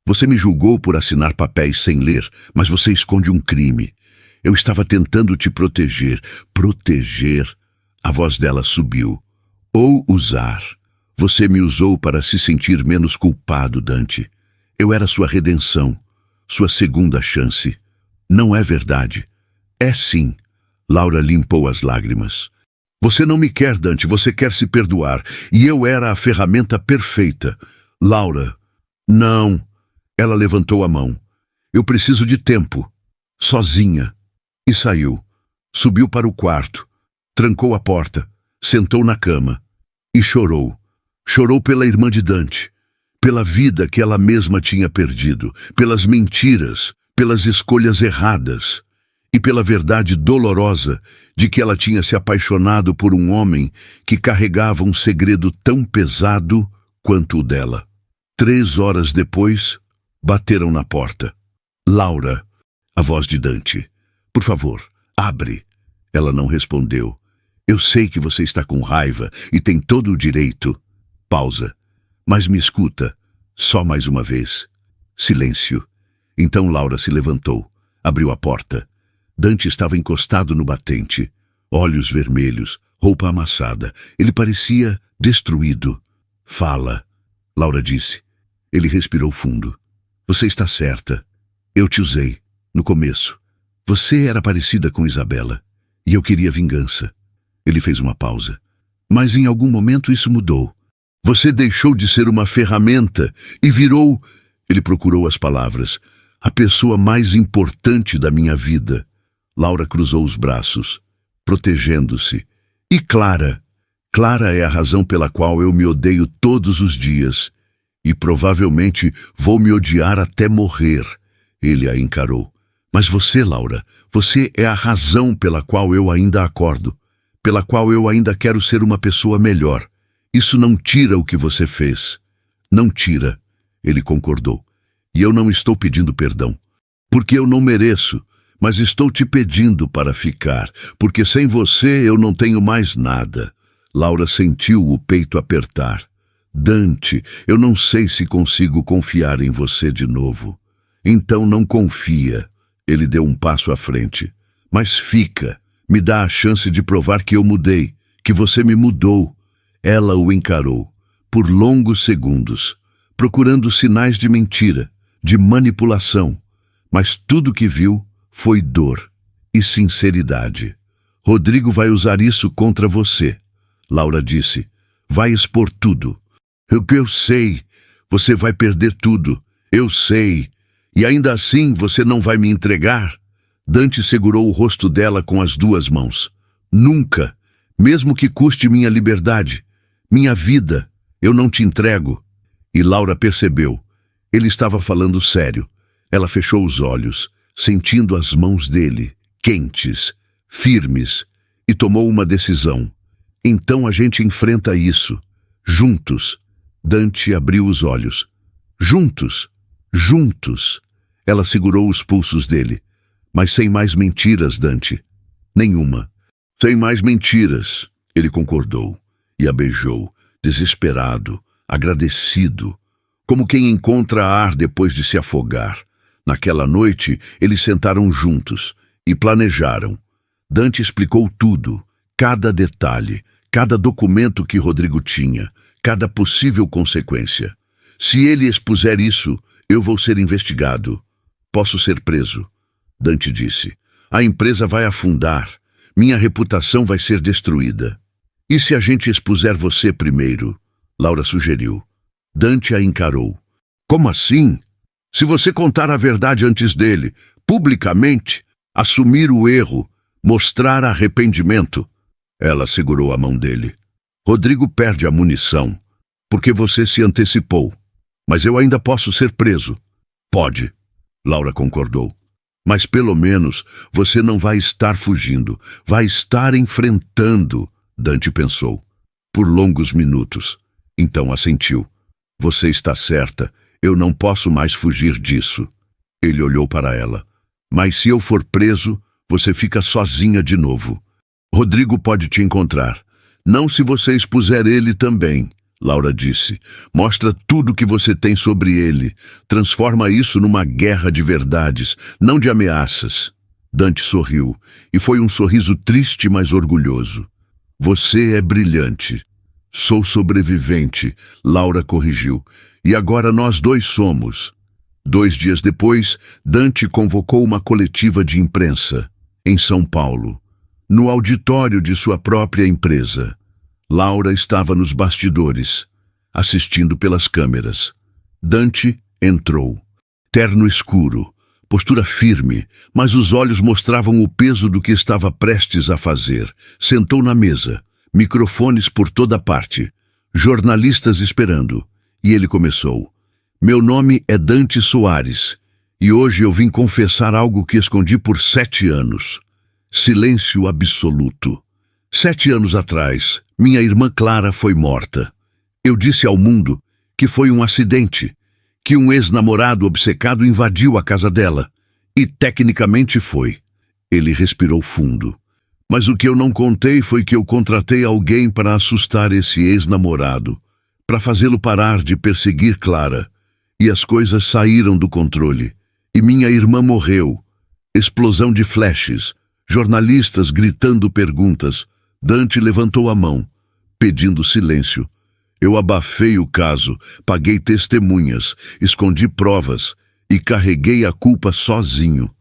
S1: Você me julgou por assinar papéis sem ler, mas você esconde um crime. Eu estava tentando te proteger. Proteger. A voz dela subiu. Ou usar. Você me usou para se sentir menos culpado, Dante. Eu era sua redenção. Sua segunda chance. Não é verdade. É sim. Laura limpou as lágrimas. Você não me quer, Dante. Você quer se perdoar. E eu era a ferramenta perfeita. Laura. Não. Ela levantou a mão. Eu preciso de tempo. Sozinha. E saiu. Subiu para o quarto. Trancou a porta. Sentou na cama. E chorou. Chorou pela irmã de Dante. Pela vida que ela mesma tinha perdido. Pelas mentiras. Pelas escolhas erradas. E pela verdade dolorosa de que ela tinha se apaixonado por um homem que carregava um segredo tão pesado quanto o dela. 3 horas depois, bateram na porta. Laura, a voz de Dante. Por favor, abre. Ela não respondeu. Eu sei que você está com raiva e tem todo o direito. pausa. Mas me escuta, só mais uma vez. Silêncio. Então Laura se levantou, abriu a porta. Dante estava encostado no batente, olhos vermelhos, roupa amassada. Ele parecia destruído. Fala, Laura disse. Ele respirou fundo. Você está certa. Eu te usei, no começo. Você era parecida com Isabela, e eu queria vingança. Ele fez uma pausa. Mas em algum momento isso mudou. Você deixou de ser uma ferramenta e virou... Ele procurou as palavras. A pessoa mais importante da minha vida. Laura cruzou os braços, protegendo-se. E Clara? Clara é a razão pela qual eu me odeio todos os dias. E provavelmente vou me odiar até morrer. Ele a encarou. Mas você, Laura, você é a razão pela qual eu ainda acordo. Pela qual eu ainda quero ser uma pessoa melhor. Isso não tira o que você fez. Não tira. Ele concordou. E eu não estou pedindo perdão. Porque eu não mereço. Mas estou te pedindo para ficar. Porque sem você eu não tenho mais nada. Laura sentiu o peito apertar. Dante, eu não sei se consigo confiar em você de novo. Então não confia. Ele deu um passo à frente. Mas fica. Me dá a chance de provar que eu mudei. Que você me mudou. Ela o encarou. Por longos segundos. Procurando sinais de mentira. De manipulação. Mas tudo que viu foi dor e sinceridade. Rodrigo vai usar isso contra você. Laura disse. Vai expor tudo. Eu sei. Você vai perder tudo. Eu sei. E ainda assim você não vai me entregar? Dante segurou o rosto dela com as duas mãos. Nunca. Mesmo que custe minha liberdade. Minha vida. Eu não te entrego. E Laura percebeu. Ele estava falando sério. Ela fechou os olhos, sentindo as mãos dele, quentes, firmes, e tomou uma decisão. Então a gente enfrenta isso. Juntos. Dante abriu os olhos. Juntos. Juntos. Ela segurou os pulsos dele. Mas sem mais mentiras, Dante. Nenhuma. Sem mais mentiras. Ele concordou e a beijou, desesperado, agradecido, como quem encontra ar depois de se afogar. Naquela noite, eles sentaram juntos e planejaram. Dante explicou tudo, cada detalhe, cada documento que Rodrigo tinha, cada possível consequência. Se ele expuser isso, eu vou ser investigado. Posso ser preso. Dante disse. A empresa vai afundar. Minha reputação vai ser destruída. E se a gente expuser você primeiro? Laura sugeriu. Dante a encarou. Como assim? Se você contar a verdade antes dele, publicamente, assumir o erro, mostrar arrependimento. Ela segurou a mão dele. Rodrigo perde a munição, porque você se antecipou. Mas eu ainda posso ser preso. Pode. Laura concordou. Mas pelo menos você não vai estar fugindo, vai estar enfrentando, Dante pensou. Por longos minutos. Então assentiu. Você está certa, eu não posso mais fugir disso. Ele olhou para ela. Mas se eu for preso, você fica sozinha de novo. Rodrigo pode te encontrar. Não se você expuser ele também, Laura disse. Mostra tudo que você tem sobre ele. Transforma isso numa guerra de verdades, não de ameaças. Dante sorriu, e foi um sorriso triste, mas orgulhoso. Você é brilhante. Sou sobrevivente, Laura corrigiu. E agora nós dois somos. 2 dias depois, Dante convocou uma coletiva de imprensa, em São Paulo, no auditório de sua própria empresa. Laura estava nos bastidores, assistindo pelas câmeras. Dante entrou. Terno escuro, postura firme, mas os olhos mostravam o peso do que estava prestes a fazer. Sentou na mesa, microfones por toda parte, jornalistas esperando, e ele começou. Meu nome é Dante Soares, e hoje eu vim confessar algo que escondi por 7 anos. Silêncio absoluto. 7 anos atrás, minha irmã Clara foi morta. Eu disse ao mundo que foi um acidente, que um ex-namorado obcecado invadiu a casa dela. E tecnicamente foi. Ele respirou fundo. Mas o que eu não contei foi que eu contratei alguém para assustar esse ex-namorado. para fazê-lo parar de perseguir Clara. E as coisas saíram do controle. E minha irmã morreu. Explosão de flashes, jornalistas gritando perguntas. Dante levantou a mão, pedindo silêncio. Eu abafei o caso, paguei testemunhas, escondi provas e carreguei a culpa sozinho.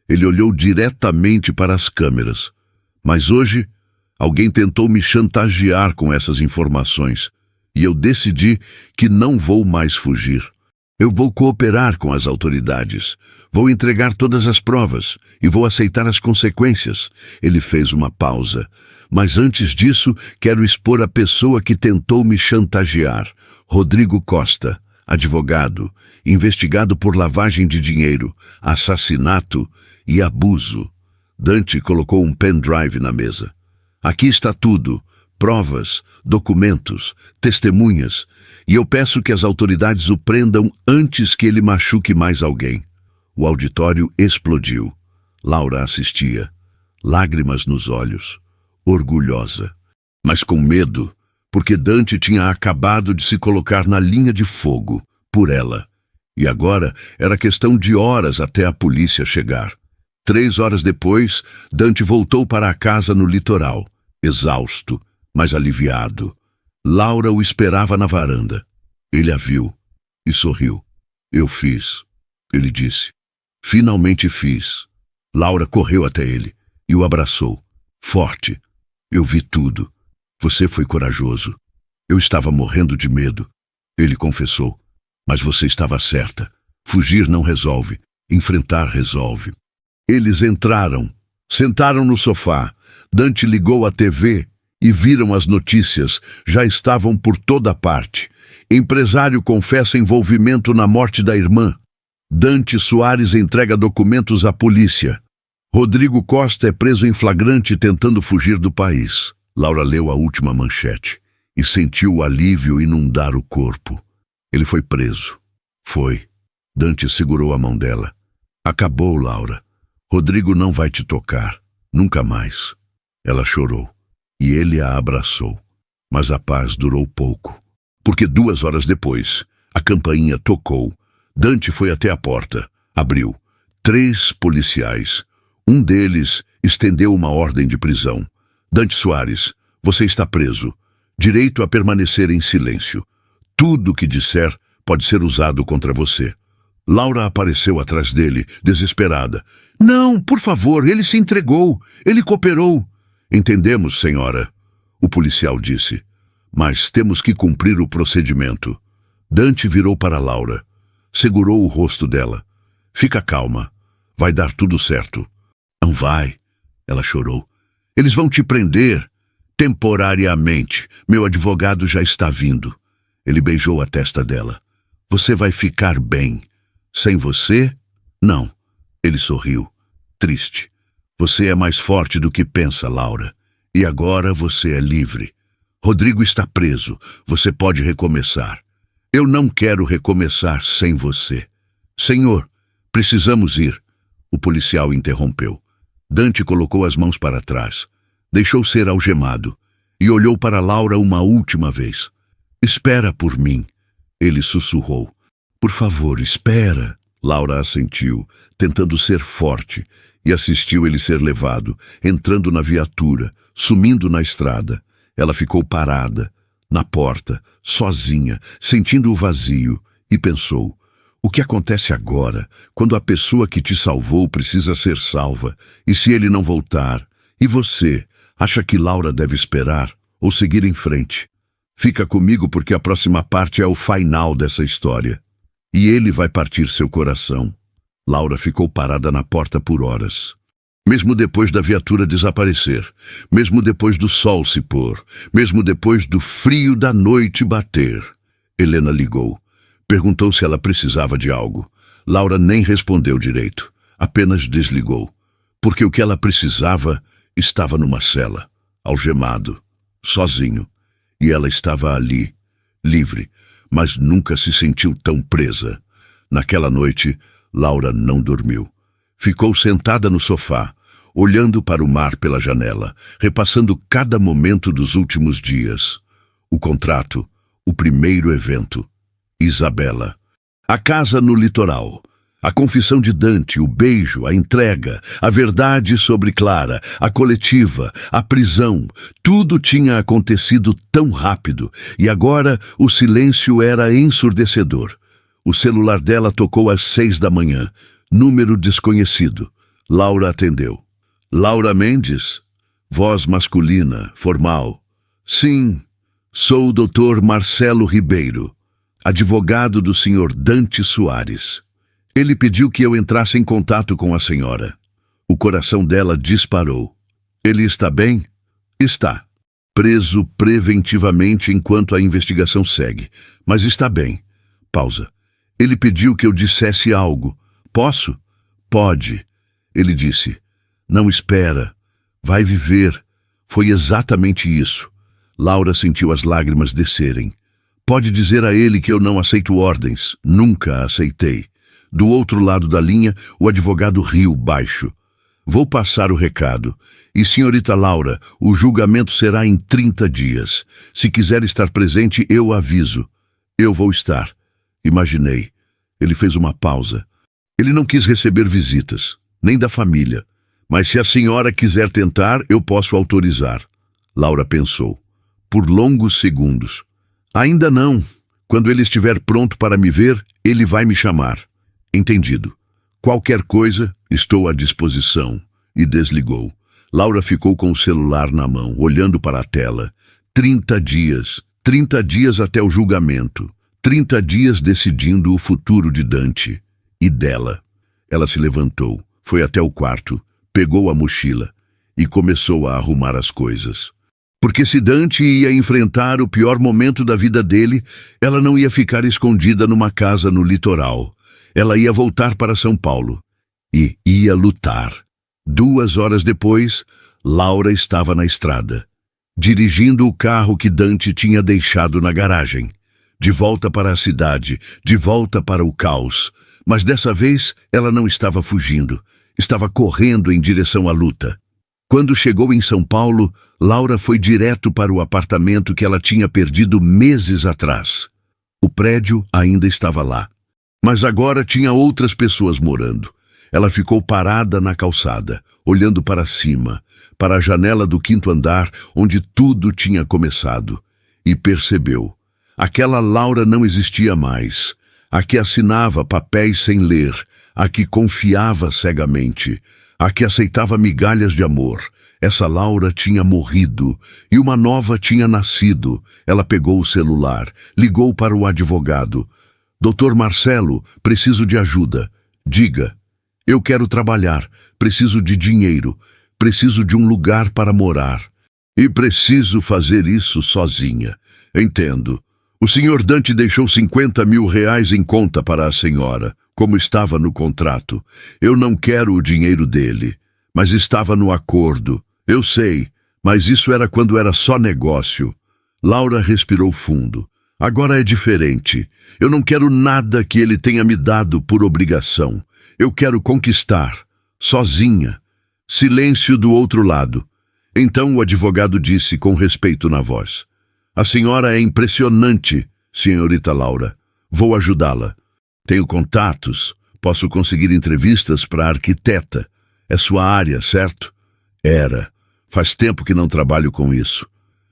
S1: Ele olhou diretamente para as câmeras. Mas hoje, alguém tentou me chantagear com essas informações. E eu decidi que não vou mais fugir. Eu vou cooperar com as autoridades. Vou entregar todas as provas e vou aceitar as consequências. Ele fez uma pausa. Mas antes disso, quero expor a pessoa que tentou me chantagear. Rodrigo Costa, advogado, investigado por lavagem de dinheiro, assassinato e abuso. Dante colocou um pendrive na mesa. Aqui está tudo. Provas, documentos, testemunhas, e eu peço que as autoridades o prendam antes que ele machuque mais alguém. O auditório explodiu. Laura assistia, lágrimas nos olhos, orgulhosa, mas com medo, porque Dante tinha acabado de se colocar na linha de fogo por ela. E agora era questão de horas até a polícia chegar. 3 horas depois, Dante voltou para a casa no litoral, exausto, mas aliviado. Laura o esperava na varanda. Ele a viu e sorriu. Eu fiz, ele disse. Finalmente fiz. Laura correu até ele e o abraçou. Forte. Eu vi tudo. Você foi corajoso. Eu estava morrendo de medo. Ele confessou. Mas você estava certa. Fugir não resolve. Enfrentar resolve. Eles entraram. Sentaram no sofá. Dante ligou a TV e viram as notícias. Já estavam por toda parte. Empresário confessa envolvimento na morte da irmã. Dante Soares entrega documentos à polícia. Rodrigo Costa é preso em flagrante tentando fugir do país. Laura leu a última manchete e sentiu o alívio inundar o corpo. Ele foi preso. Foi. Dante segurou a mão dela. Acabou, Laura. Rodrigo não vai te tocar. Nunca mais. Ela chorou. E ele a abraçou. Mas a paz durou pouco. Porque 2 horas depois, a campainha tocou. Dante foi até a porta. Abriu. 3 policiais. Um deles estendeu uma ordem de prisão. Dante Soares, você está preso. Direito a permanecer em silêncio. Tudo o que disser pode ser usado contra você. Laura apareceu atrás dele, desesperada. Não, por favor, ele se entregou. Ele cooperou. Entendemos, senhora, o policial disse. Mas temos que cumprir o procedimento. Dante virou para Laura. Segurou o rosto dela. Fica calma. Vai dar tudo certo. Não vai. Ela chorou. Eles vão te prender. Temporariamente. Meu advogado já está vindo. Ele beijou a testa dela. Você vai ficar bem. Sem você? Não. Ele sorriu. Triste. Você é mais forte do que pensa, Laura. E agora você é livre. Rodrigo está preso. Você pode recomeçar. Eu não quero recomeçar sem você. Senhor, precisamos ir. O policial interrompeu. Dante colocou as mãos para trás. Deixou ser algemado. E olhou para Laura uma última vez. Espera por mim. Ele sussurrou. Por favor, espera. Laura assentiu, tentando ser forte, e assistiu ele ser levado, entrando na viatura, sumindo na estrada. Ela ficou parada, na porta, sozinha, sentindo o vazio, e pensou, o que acontece agora, quando a pessoa que te salvou precisa ser salva, e se ele não voltar? E você, acha que Laura deve esperar, ou seguir em frente? Fica comigo porque a próxima parte é o final dessa história. E ele vai partir seu coração. Laura ficou parada na porta por horas. Mesmo depois da viatura desaparecer, mesmo depois do sol se pôr, mesmo depois do frio da noite bater. Helena ligou. Perguntou se ela precisava de algo. Laura nem respondeu direito, apenas desligou. Porque o que ela precisava estava numa cela, algemado, sozinho. E ela estava ali, livre, mas nunca se sentiu tão presa. Naquela noite, Laura não dormiu. Ficou sentada no sofá, olhando para o mar pela janela, repassando cada momento dos últimos dias. O contrato, O primeiro evento. Isabela. A casa no litoral. A confissão de Dante, o beijo, a entrega, a verdade sobre Clara, a coletiva, a prisão, tudo tinha acontecido tão rápido e agora o silêncio era ensurdecedor. O celular dela tocou às 6 da manhã. Número desconhecido. Laura atendeu. Laura Mendes? Voz masculina, formal. Sim, sou o Dr. Marcelo Ribeiro, advogado do Sr. Dante Soares. Ele pediu que eu entrasse em contato com a senhora. O coração dela disparou. Ele está bem? Está. Preso preventivamente enquanto a investigação segue. Mas está bem. Pausa. Ele pediu que eu dissesse algo. Posso? Pode. Ele disse. Não espera. Vai viver. Foi exatamente isso. Laura sentiu as lágrimas descerem. Pode dizer a ele que eu não aceito ordens. Nunca aceitei. Do outro lado da linha, o advogado riu baixo. Vou passar o recado. E, senhorita Laura, o julgamento será em 30 dias. Se quiser estar presente, eu aviso. Eu vou estar. Imaginei. Ele fez uma pausa. Ele não quis receber visitas, nem da família. Mas se a senhora quiser tentar, eu posso autorizar. Laura pensou. Por longos segundos. Ainda não. Quando ele estiver pronto para me ver, ele vai me chamar. Entendido. Qualquer coisa, estou à disposição. E desligou. Laura ficou com o celular na mão, olhando para a tela. 30 dias. 30 dias até o julgamento. 30 dias decidindo o futuro de Dante. E dela. Ela se levantou, foi até o quarto, pegou a mochila e começou a arrumar as coisas. Porque se Dante ia enfrentar o pior momento da vida dele, ela não ia ficar escondida numa casa no litoral. Ela ia voltar para São Paulo e ia lutar. 2 horas depois, Laura estava na estrada, dirigindo o carro que Dante tinha deixado na garagem. De volta para a cidade, de volta para o caos. Mas dessa vez, ela não estava fugindo. Estava correndo em direção à luta. Quando chegou em São Paulo, Laura foi direto para o apartamento que ela tinha perdido meses atrás. O prédio ainda estava lá. Mas agora tinha outras pessoas morando. Ela ficou parada na calçada, olhando para cima, para a janela do 5º andar, onde tudo tinha começado. E percebeu. Aquela Laura não existia mais. A que assinava papéis sem ler, a que confiava cegamente, a que aceitava migalhas de amor. Essa Laura tinha morrido e uma nova tinha nascido. Ela pegou o celular, ligou para o advogado. Dr. Marcelo, preciso de ajuda. Diga. Eu quero trabalhar, preciso de dinheiro, preciso de um lugar para morar. E preciso fazer isso sozinha. Entendo. O Sr. Dante deixou R$50 mil em conta para a senhora, como estava no contrato. Eu não quero o dinheiro dele, mas estava no acordo. Eu sei, mas isso era quando era só negócio. Laura respirou fundo. Agora é diferente. Eu não quero nada que ele tenha me dado por obrigação. Eu quero conquistar, sozinha. Silêncio do outro lado. Então o advogado disse com respeito na voz. A senhora é impressionante, senhorita Laura. Vou ajudá-la. Tenho contatos, posso conseguir entrevistas para a arquiteta. É sua área, certo? Era. Faz tempo que não trabalho com isso.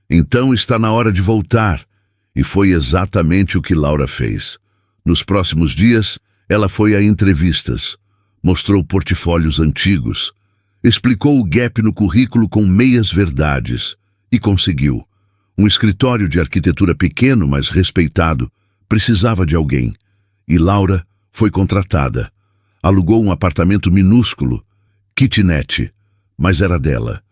S1: Então está na hora de voltar. E foi exatamente o que Laura fez. Nos próximos dias, ela foi a entrevistas. Mostrou portfólios antigos. Explicou o gap no currículo com meias verdades. E conseguiu. Um escritório de arquitetura pequeno, mas respeitado, precisava de alguém. E Laura foi contratada. Alugou um apartamento minúsculo, kitnet, mas era dela.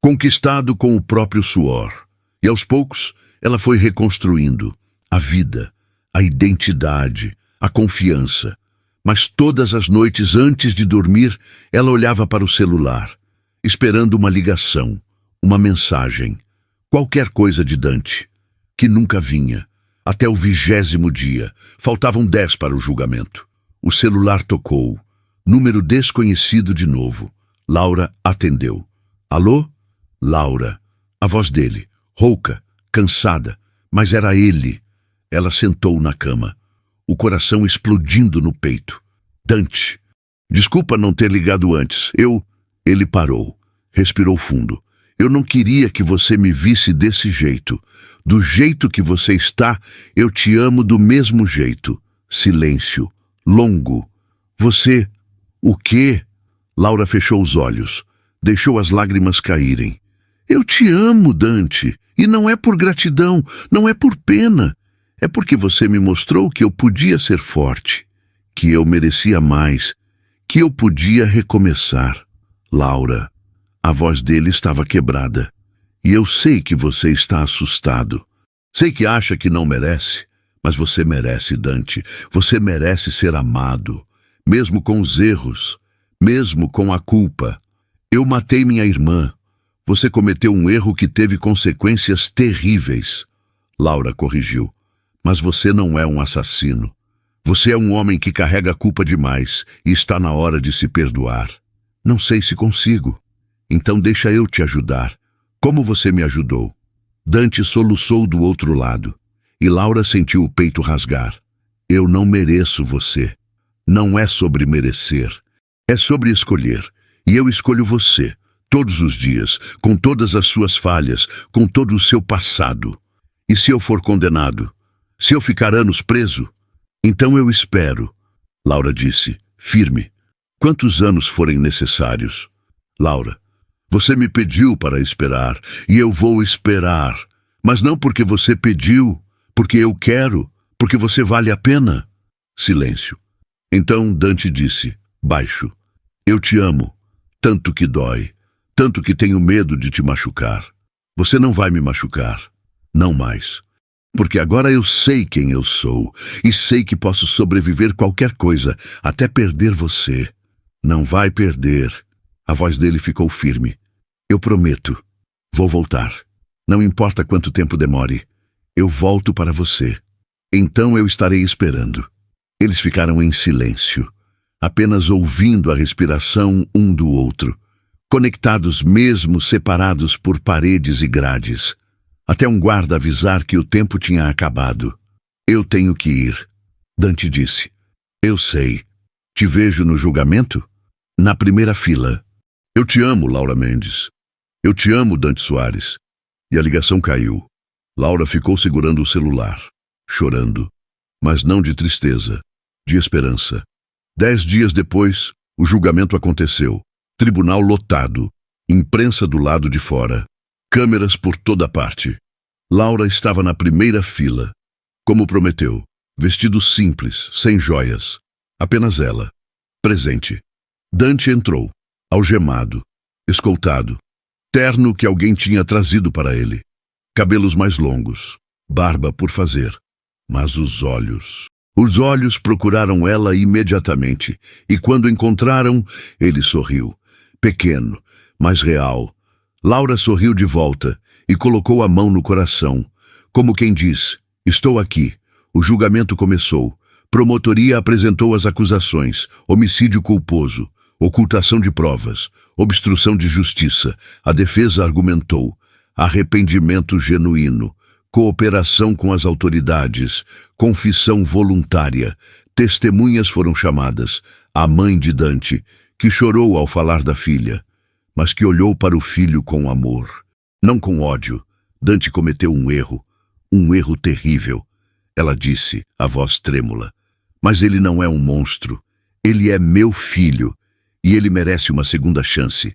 S1: Conquistado com o próprio suor. E aos poucos, ela foi reconstruindo a vida, a identidade, a confiança. Mas todas as noites antes de dormir, ela olhava para o celular, esperando uma ligação, uma mensagem. Qualquer coisa de Dante, que nunca vinha. Até o 20º dia, faltavam 10 para o julgamento. O celular tocou. Número desconhecido de novo. Laura atendeu. Alô? Laura. A voz dele, rouca, cansada, mas era ele. Ela sentou na cama, o coração explodindo no peito. Dante, desculpa não ter ligado antes. Ele parou, respirou fundo. Eu não queria que você me visse desse jeito. Do jeito que você está, eu te amo do mesmo jeito. Silêncio. Longo. Você... O quê? Laura fechou os olhos. Deixou as lágrimas caírem. Eu te amo, Dante. E não é por gratidão, não é por pena. É porque você me mostrou que eu podia ser forte, que eu merecia mais, que eu podia recomeçar. Laura, a voz dele estava quebrada. E eu sei que você está assustado. Sei que acha que não merece, mas você merece, Dante. Você merece ser amado, mesmo com os erros, mesmo com a culpa. Eu matei minha irmã. Você cometeu um erro que teve consequências terríveis. Laura corrigiu. Mas você não é um assassino. Você é um homem que carrega a culpa demais e está na hora de se perdoar. Não sei se consigo. Então deixa eu te ajudar. Como você me ajudou? Dante soluçou do outro lado, e Laura sentiu o peito rasgar. Eu não mereço você. Não é sobre merecer. É sobre escolher. E eu escolho você, todos os dias, com todas as suas falhas, com todo o seu passado. E se eu for condenado? Se eu ficar anos preso? Então eu espero. Laura disse, firme. Quantos anos forem necessários? Laura, você me pediu para esperar, e eu vou esperar. Mas não porque você pediu, porque eu quero, porque você vale a pena. Silêncio. Então Dante disse, baixo, eu te amo, tanto que dói, tanto que tenho medo de te machucar. Você não vai me machucar, não mais. Porque agora eu sei quem eu sou, e sei que posso sobreviver qualquer coisa, até perder você. Não vai perder. A voz dele ficou firme. Eu prometo. Vou voltar. Não importa quanto tempo demore. Eu volto para você. Então eu estarei esperando. Eles ficaram em silêncio, apenas ouvindo a respiração um do outro, conectados mesmo separados por paredes e grades, até um guarda avisar que o tempo tinha acabado. Eu tenho que ir. Dante disse. Eu sei. Te vejo no julgamento? Na primeira fila. Eu te amo, Laura Mendes. Eu te amo, Dante Soares. E a ligação caiu. Laura ficou segurando o celular, chorando. Mas não de tristeza, de esperança. 10 dias depois, o julgamento aconteceu. Tribunal lotado, imprensa do lado de fora, câmeras por toda parte. Laura estava na primeira fila, como prometeu, vestido simples, sem joias. Apenas ela, presente. Dante entrou, algemado, escoltado, terno que alguém tinha trazido para ele. Cabelos mais longos, barba por fazer. Mas os olhos procuraram ela imediatamente, e quando encontraram, ele sorriu. Pequeno, mas real. Laura sorriu de volta e colocou a mão no coração, como quem diz, estou aqui. O julgamento começou. Promotoria apresentou as acusações, homicídio culposo, ocultação de provas, obstrução de justiça. A defesa argumentou, arrependimento genuíno, cooperação com as autoridades, confissão voluntária. Testemunhas foram chamadas. A mãe de Dante, que chorou ao falar da filha, mas que olhou para o filho com amor, não com ódio. Dante cometeu um erro terrível. Ela disse, a voz trêmula, mas ele não é um monstro. Ele é meu filho, e ele merece uma segunda chance.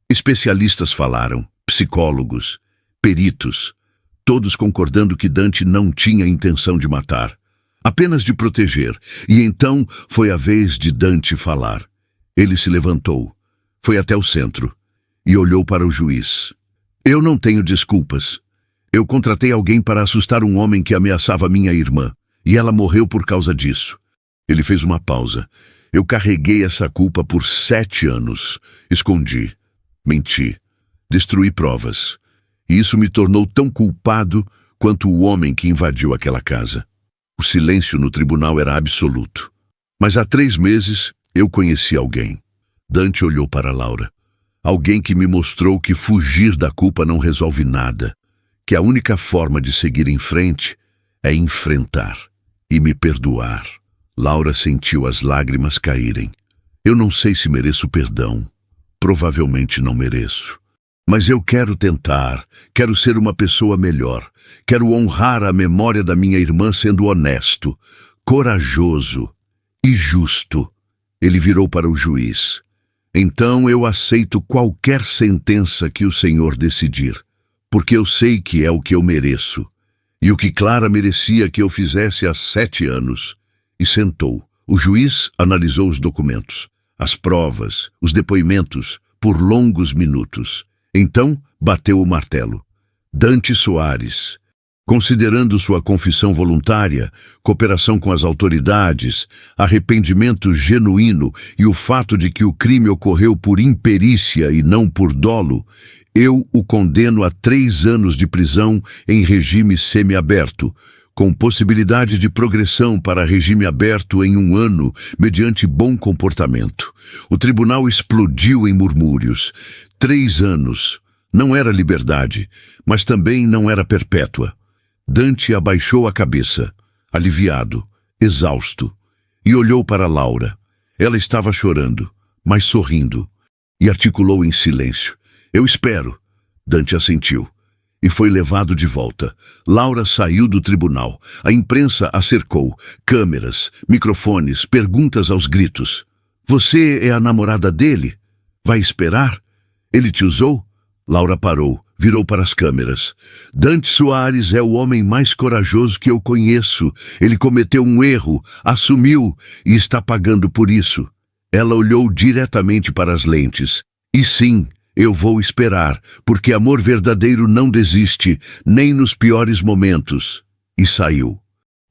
S1: Especialistas falaram, psicólogos, peritos, todos concordando que Dante não tinha intenção de matar, apenas de proteger. E então foi a vez de Dante falar. Ele se levantou, foi até o centro e olhou para o juiz. Eu não tenho desculpas. Eu contratei alguém para assustar um homem que ameaçava minha irmã, e ela morreu por causa disso. Ele fez uma pausa. Eu carreguei essa culpa por 7 anos. Escondi, menti, destruí provas. E isso me tornou tão culpado quanto o homem que invadiu aquela casa. O silêncio no tribunal era absoluto. Mas há 3 meses eu conheci alguém. Dante olhou para Laura. Alguém que me mostrou que fugir da culpa não resolve nada. Que a única forma de seguir em frente é enfrentar e me perdoar. Laura sentiu as lágrimas caírem. Eu não sei se mereço perdão. Provavelmente não mereço. Mas eu quero tentar, quero ser uma pessoa melhor. Quero honrar a memória da minha irmã sendo honesto, corajoso e justo. Ele virou para o juiz. Então eu aceito qualquer sentença que o Senhor decidir, porque eu sei que é o que eu mereço, e o que Clara merecia que eu fizesse há 7 anos. E sentou. O juiz analisou os documentos, as provas, os depoimentos, por longos minutos. Então bateu o martelo. Dante Soares, considerando sua confissão voluntária, cooperação com as autoridades, arrependimento genuíno e o fato de que o crime ocorreu por imperícia e não por dolo, eu o condeno a 3 anos de prisão em regime semiaberto, com possibilidade de progressão para regime aberto em 1 ano, mediante bom comportamento. O tribunal explodiu em murmúrios. 3 anos. Não era liberdade, mas também não era perpétua. Dante abaixou a cabeça, aliviado, exausto, e olhou para Laura. Ela estava chorando, mas sorrindo, e articulou em silêncio. Eu espero. Dante assentiu. E foi levado de volta. Laura saiu do tribunal. A imprensa a cercou. Câmeras, microfones, perguntas aos gritos. Você é a namorada dele? Vai esperar? Ele te usou? Laura parou, virou para as câmeras. Dante Soares é o homem mais corajoso que eu conheço. Ele cometeu um erro, assumiu e está pagando por isso. Ela olhou diretamente para as lentes. E sim, eu vou esperar, porque amor verdadeiro não desiste, nem nos piores momentos. E saiu,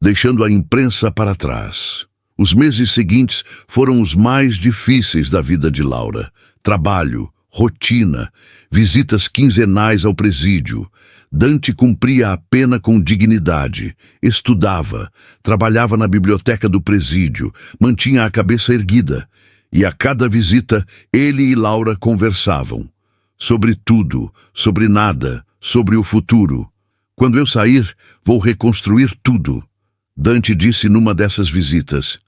S1: deixando a imprensa para trás. Os meses seguintes foram os mais difíceis da vida de Laura. Trabalho, rotina, visitas quinzenais ao presídio. Dante cumpria a pena com dignidade, estudava, trabalhava na biblioteca do presídio, mantinha a cabeça erguida, e a cada visita ele e Laura conversavam. Sobre tudo, sobre nada, sobre o futuro. Quando eu sair, vou reconstruir tudo. Dante disse numa dessas visitas.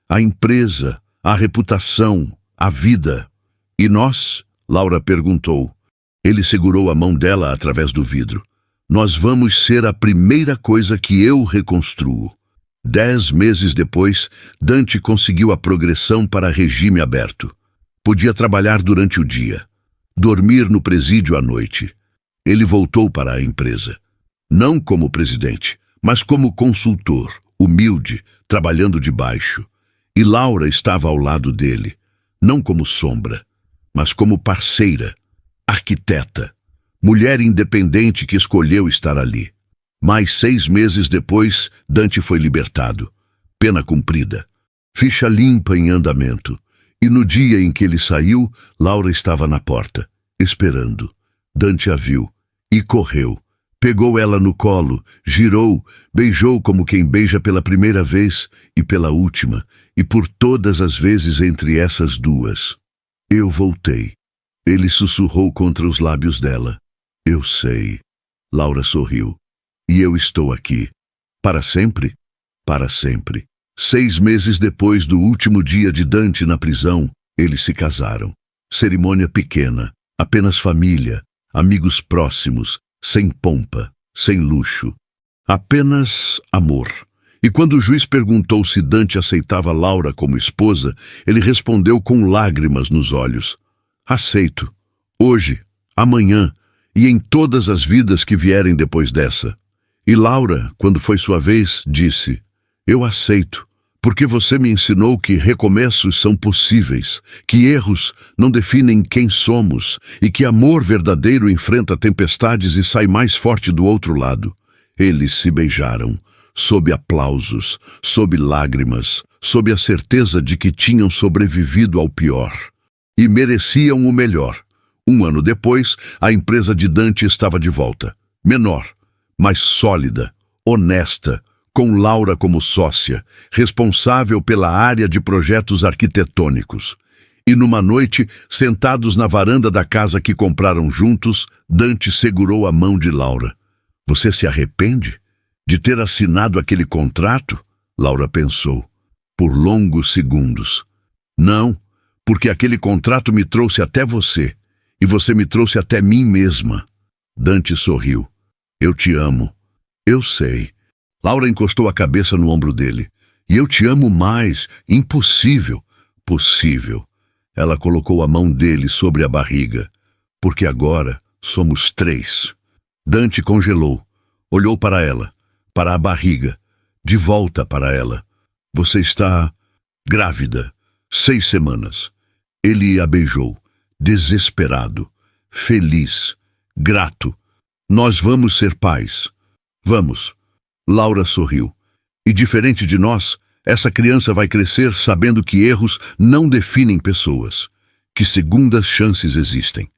S1: A empresa, a reputação, a vida. E nós? Laura perguntou. Ele segurou a mão dela através do vidro. Nós vamos ser a primeira coisa que eu reconstruo. 10 meses depois, Dante conseguiu a progressão para regime aberto. Podia trabalhar durante o dia, dormir no presídio à noite. Ele voltou para a empresa. Não como presidente, mas como consultor, humilde, trabalhando de baixo. E Laura estava ao lado dele, não como sombra, mas como parceira, arquiteta, mulher independente que escolheu estar ali. Mais 6 meses depois, Dante foi libertado. Pena cumprida. Ficha limpa em andamento. E no dia em que ele saiu, Laura estava na porta, esperando. Dante a viu e correu. Pegou ela no colo, girou, beijou como quem beija pela primeira vez e pela última, e por todas as vezes entre essas duas. Eu voltei. Ele sussurrou contra os lábios dela. Eu sei. Laura sorriu. E eu estou aqui. Para sempre? Para sempre. 6 meses depois do último dia de Dante na prisão, eles se casaram. Cerimônia pequena, apenas família, amigos próximos, sem pompa, sem luxo. Apenas amor. E quando o juiz perguntou se Dante aceitava Laura como esposa, ele respondeu com lágrimas nos olhos. Aceito. Hoje, amanhã e em todas as vidas que vierem depois dessa. E Laura, quando foi sua vez, disse, eu aceito, porque você me ensinou que recomeços são possíveis, que erros não definem quem somos e que amor verdadeiro enfrenta tempestades e sai mais forte do outro lado. Eles se beijaram, sob aplausos, sob lágrimas, sob a certeza de que tinham sobrevivido ao pior. E mereciam o melhor. 1 ano depois, a empresa de Dante estava de volta. Menor, mas sólida, honesta, com Laura como sócia, responsável pela área de projetos arquitetônicos. E numa noite, sentados na varanda da casa que compraram juntos, Dante segurou a mão de Laura. Você se arrepende? De ter assinado aquele contrato? Laura pensou, por longos segundos. Não, porque aquele contrato me trouxe até você, e você me trouxe até mim mesma. Dante sorriu. Eu te amo. Eu sei. Laura encostou a cabeça no ombro dele. E eu te amo mais. Impossível. Possível. Ela colocou a mão dele sobre a barriga. Porque agora somos 3. Dante congelou. Olhou para ela, para a barriga, de volta para ela. Você está grávida. 6 semanas. Ele a beijou, desesperado, feliz, grato. Nós vamos ser pais. Vamos. Laura sorriu. E diferente de nós, essa criança vai crescer sabendo que erros não definem pessoas, que segundas chances existem,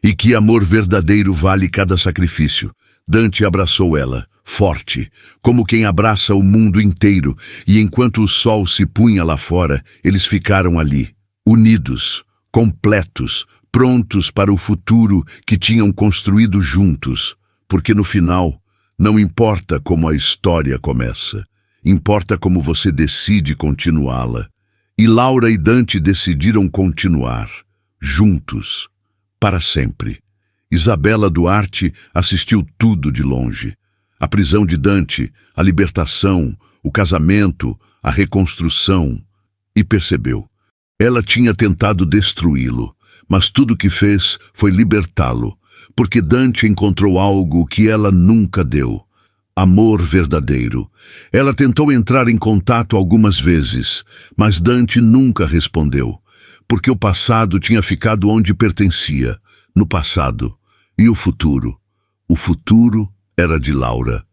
S1: e que amor verdadeiro vale cada sacrifício. Dante abraçou ela, forte, como quem abraça o mundo inteiro, e enquanto o sol se punha lá fora, eles ficaram ali, unidos, completos, prontos para o futuro que tinham construído juntos, porque no final, não importa como a história começa, importa como você decide continuá-la. E Laura e Dante decidiram continuar, juntos, para sempre. Isabela Duarte assistiu tudo de longe. A prisão de Dante, a libertação, o casamento, a reconstrução, e percebeu. Ela tinha tentado destruí-lo, mas tudo que fez foi libertá-lo, porque Dante encontrou algo que ela nunca deu. Amor verdadeiro. Ela tentou entrar em contato algumas vezes, mas Dante nunca respondeu, porque o passado tinha ficado onde pertencia, no passado. E o futuro? O futuro era de Laura.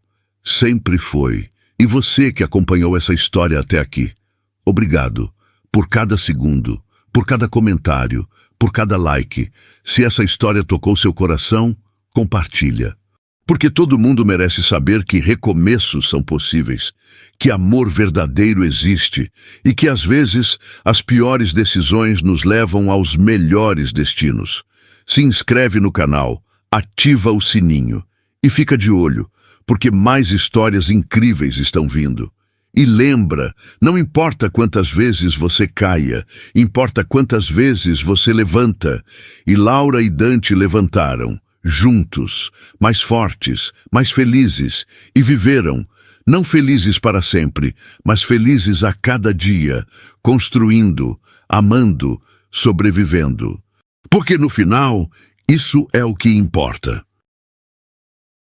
S1: Sempre foi. E você que acompanhou essa história até aqui. Obrigado. Por cada segundo, por cada comentário, por cada like. Se essa história tocou seu coração, compartilha. Porque todo mundo merece saber que recomeços são possíveis, que amor verdadeiro existe e que às vezes as piores decisões nos levam aos melhores destinos. Se inscreve no canal, ativa o sininho e fica de olho, porque mais histórias incríveis estão vindo. E lembra, não importa quantas vezes você caia, importa quantas vezes você levanta. E Laura e Dante levantaram, juntos, mais fortes, mais felizes, e viveram, não felizes para sempre, mas felizes a cada dia, construindo, amando, sobrevivendo. Porque no final, isso é o que importa.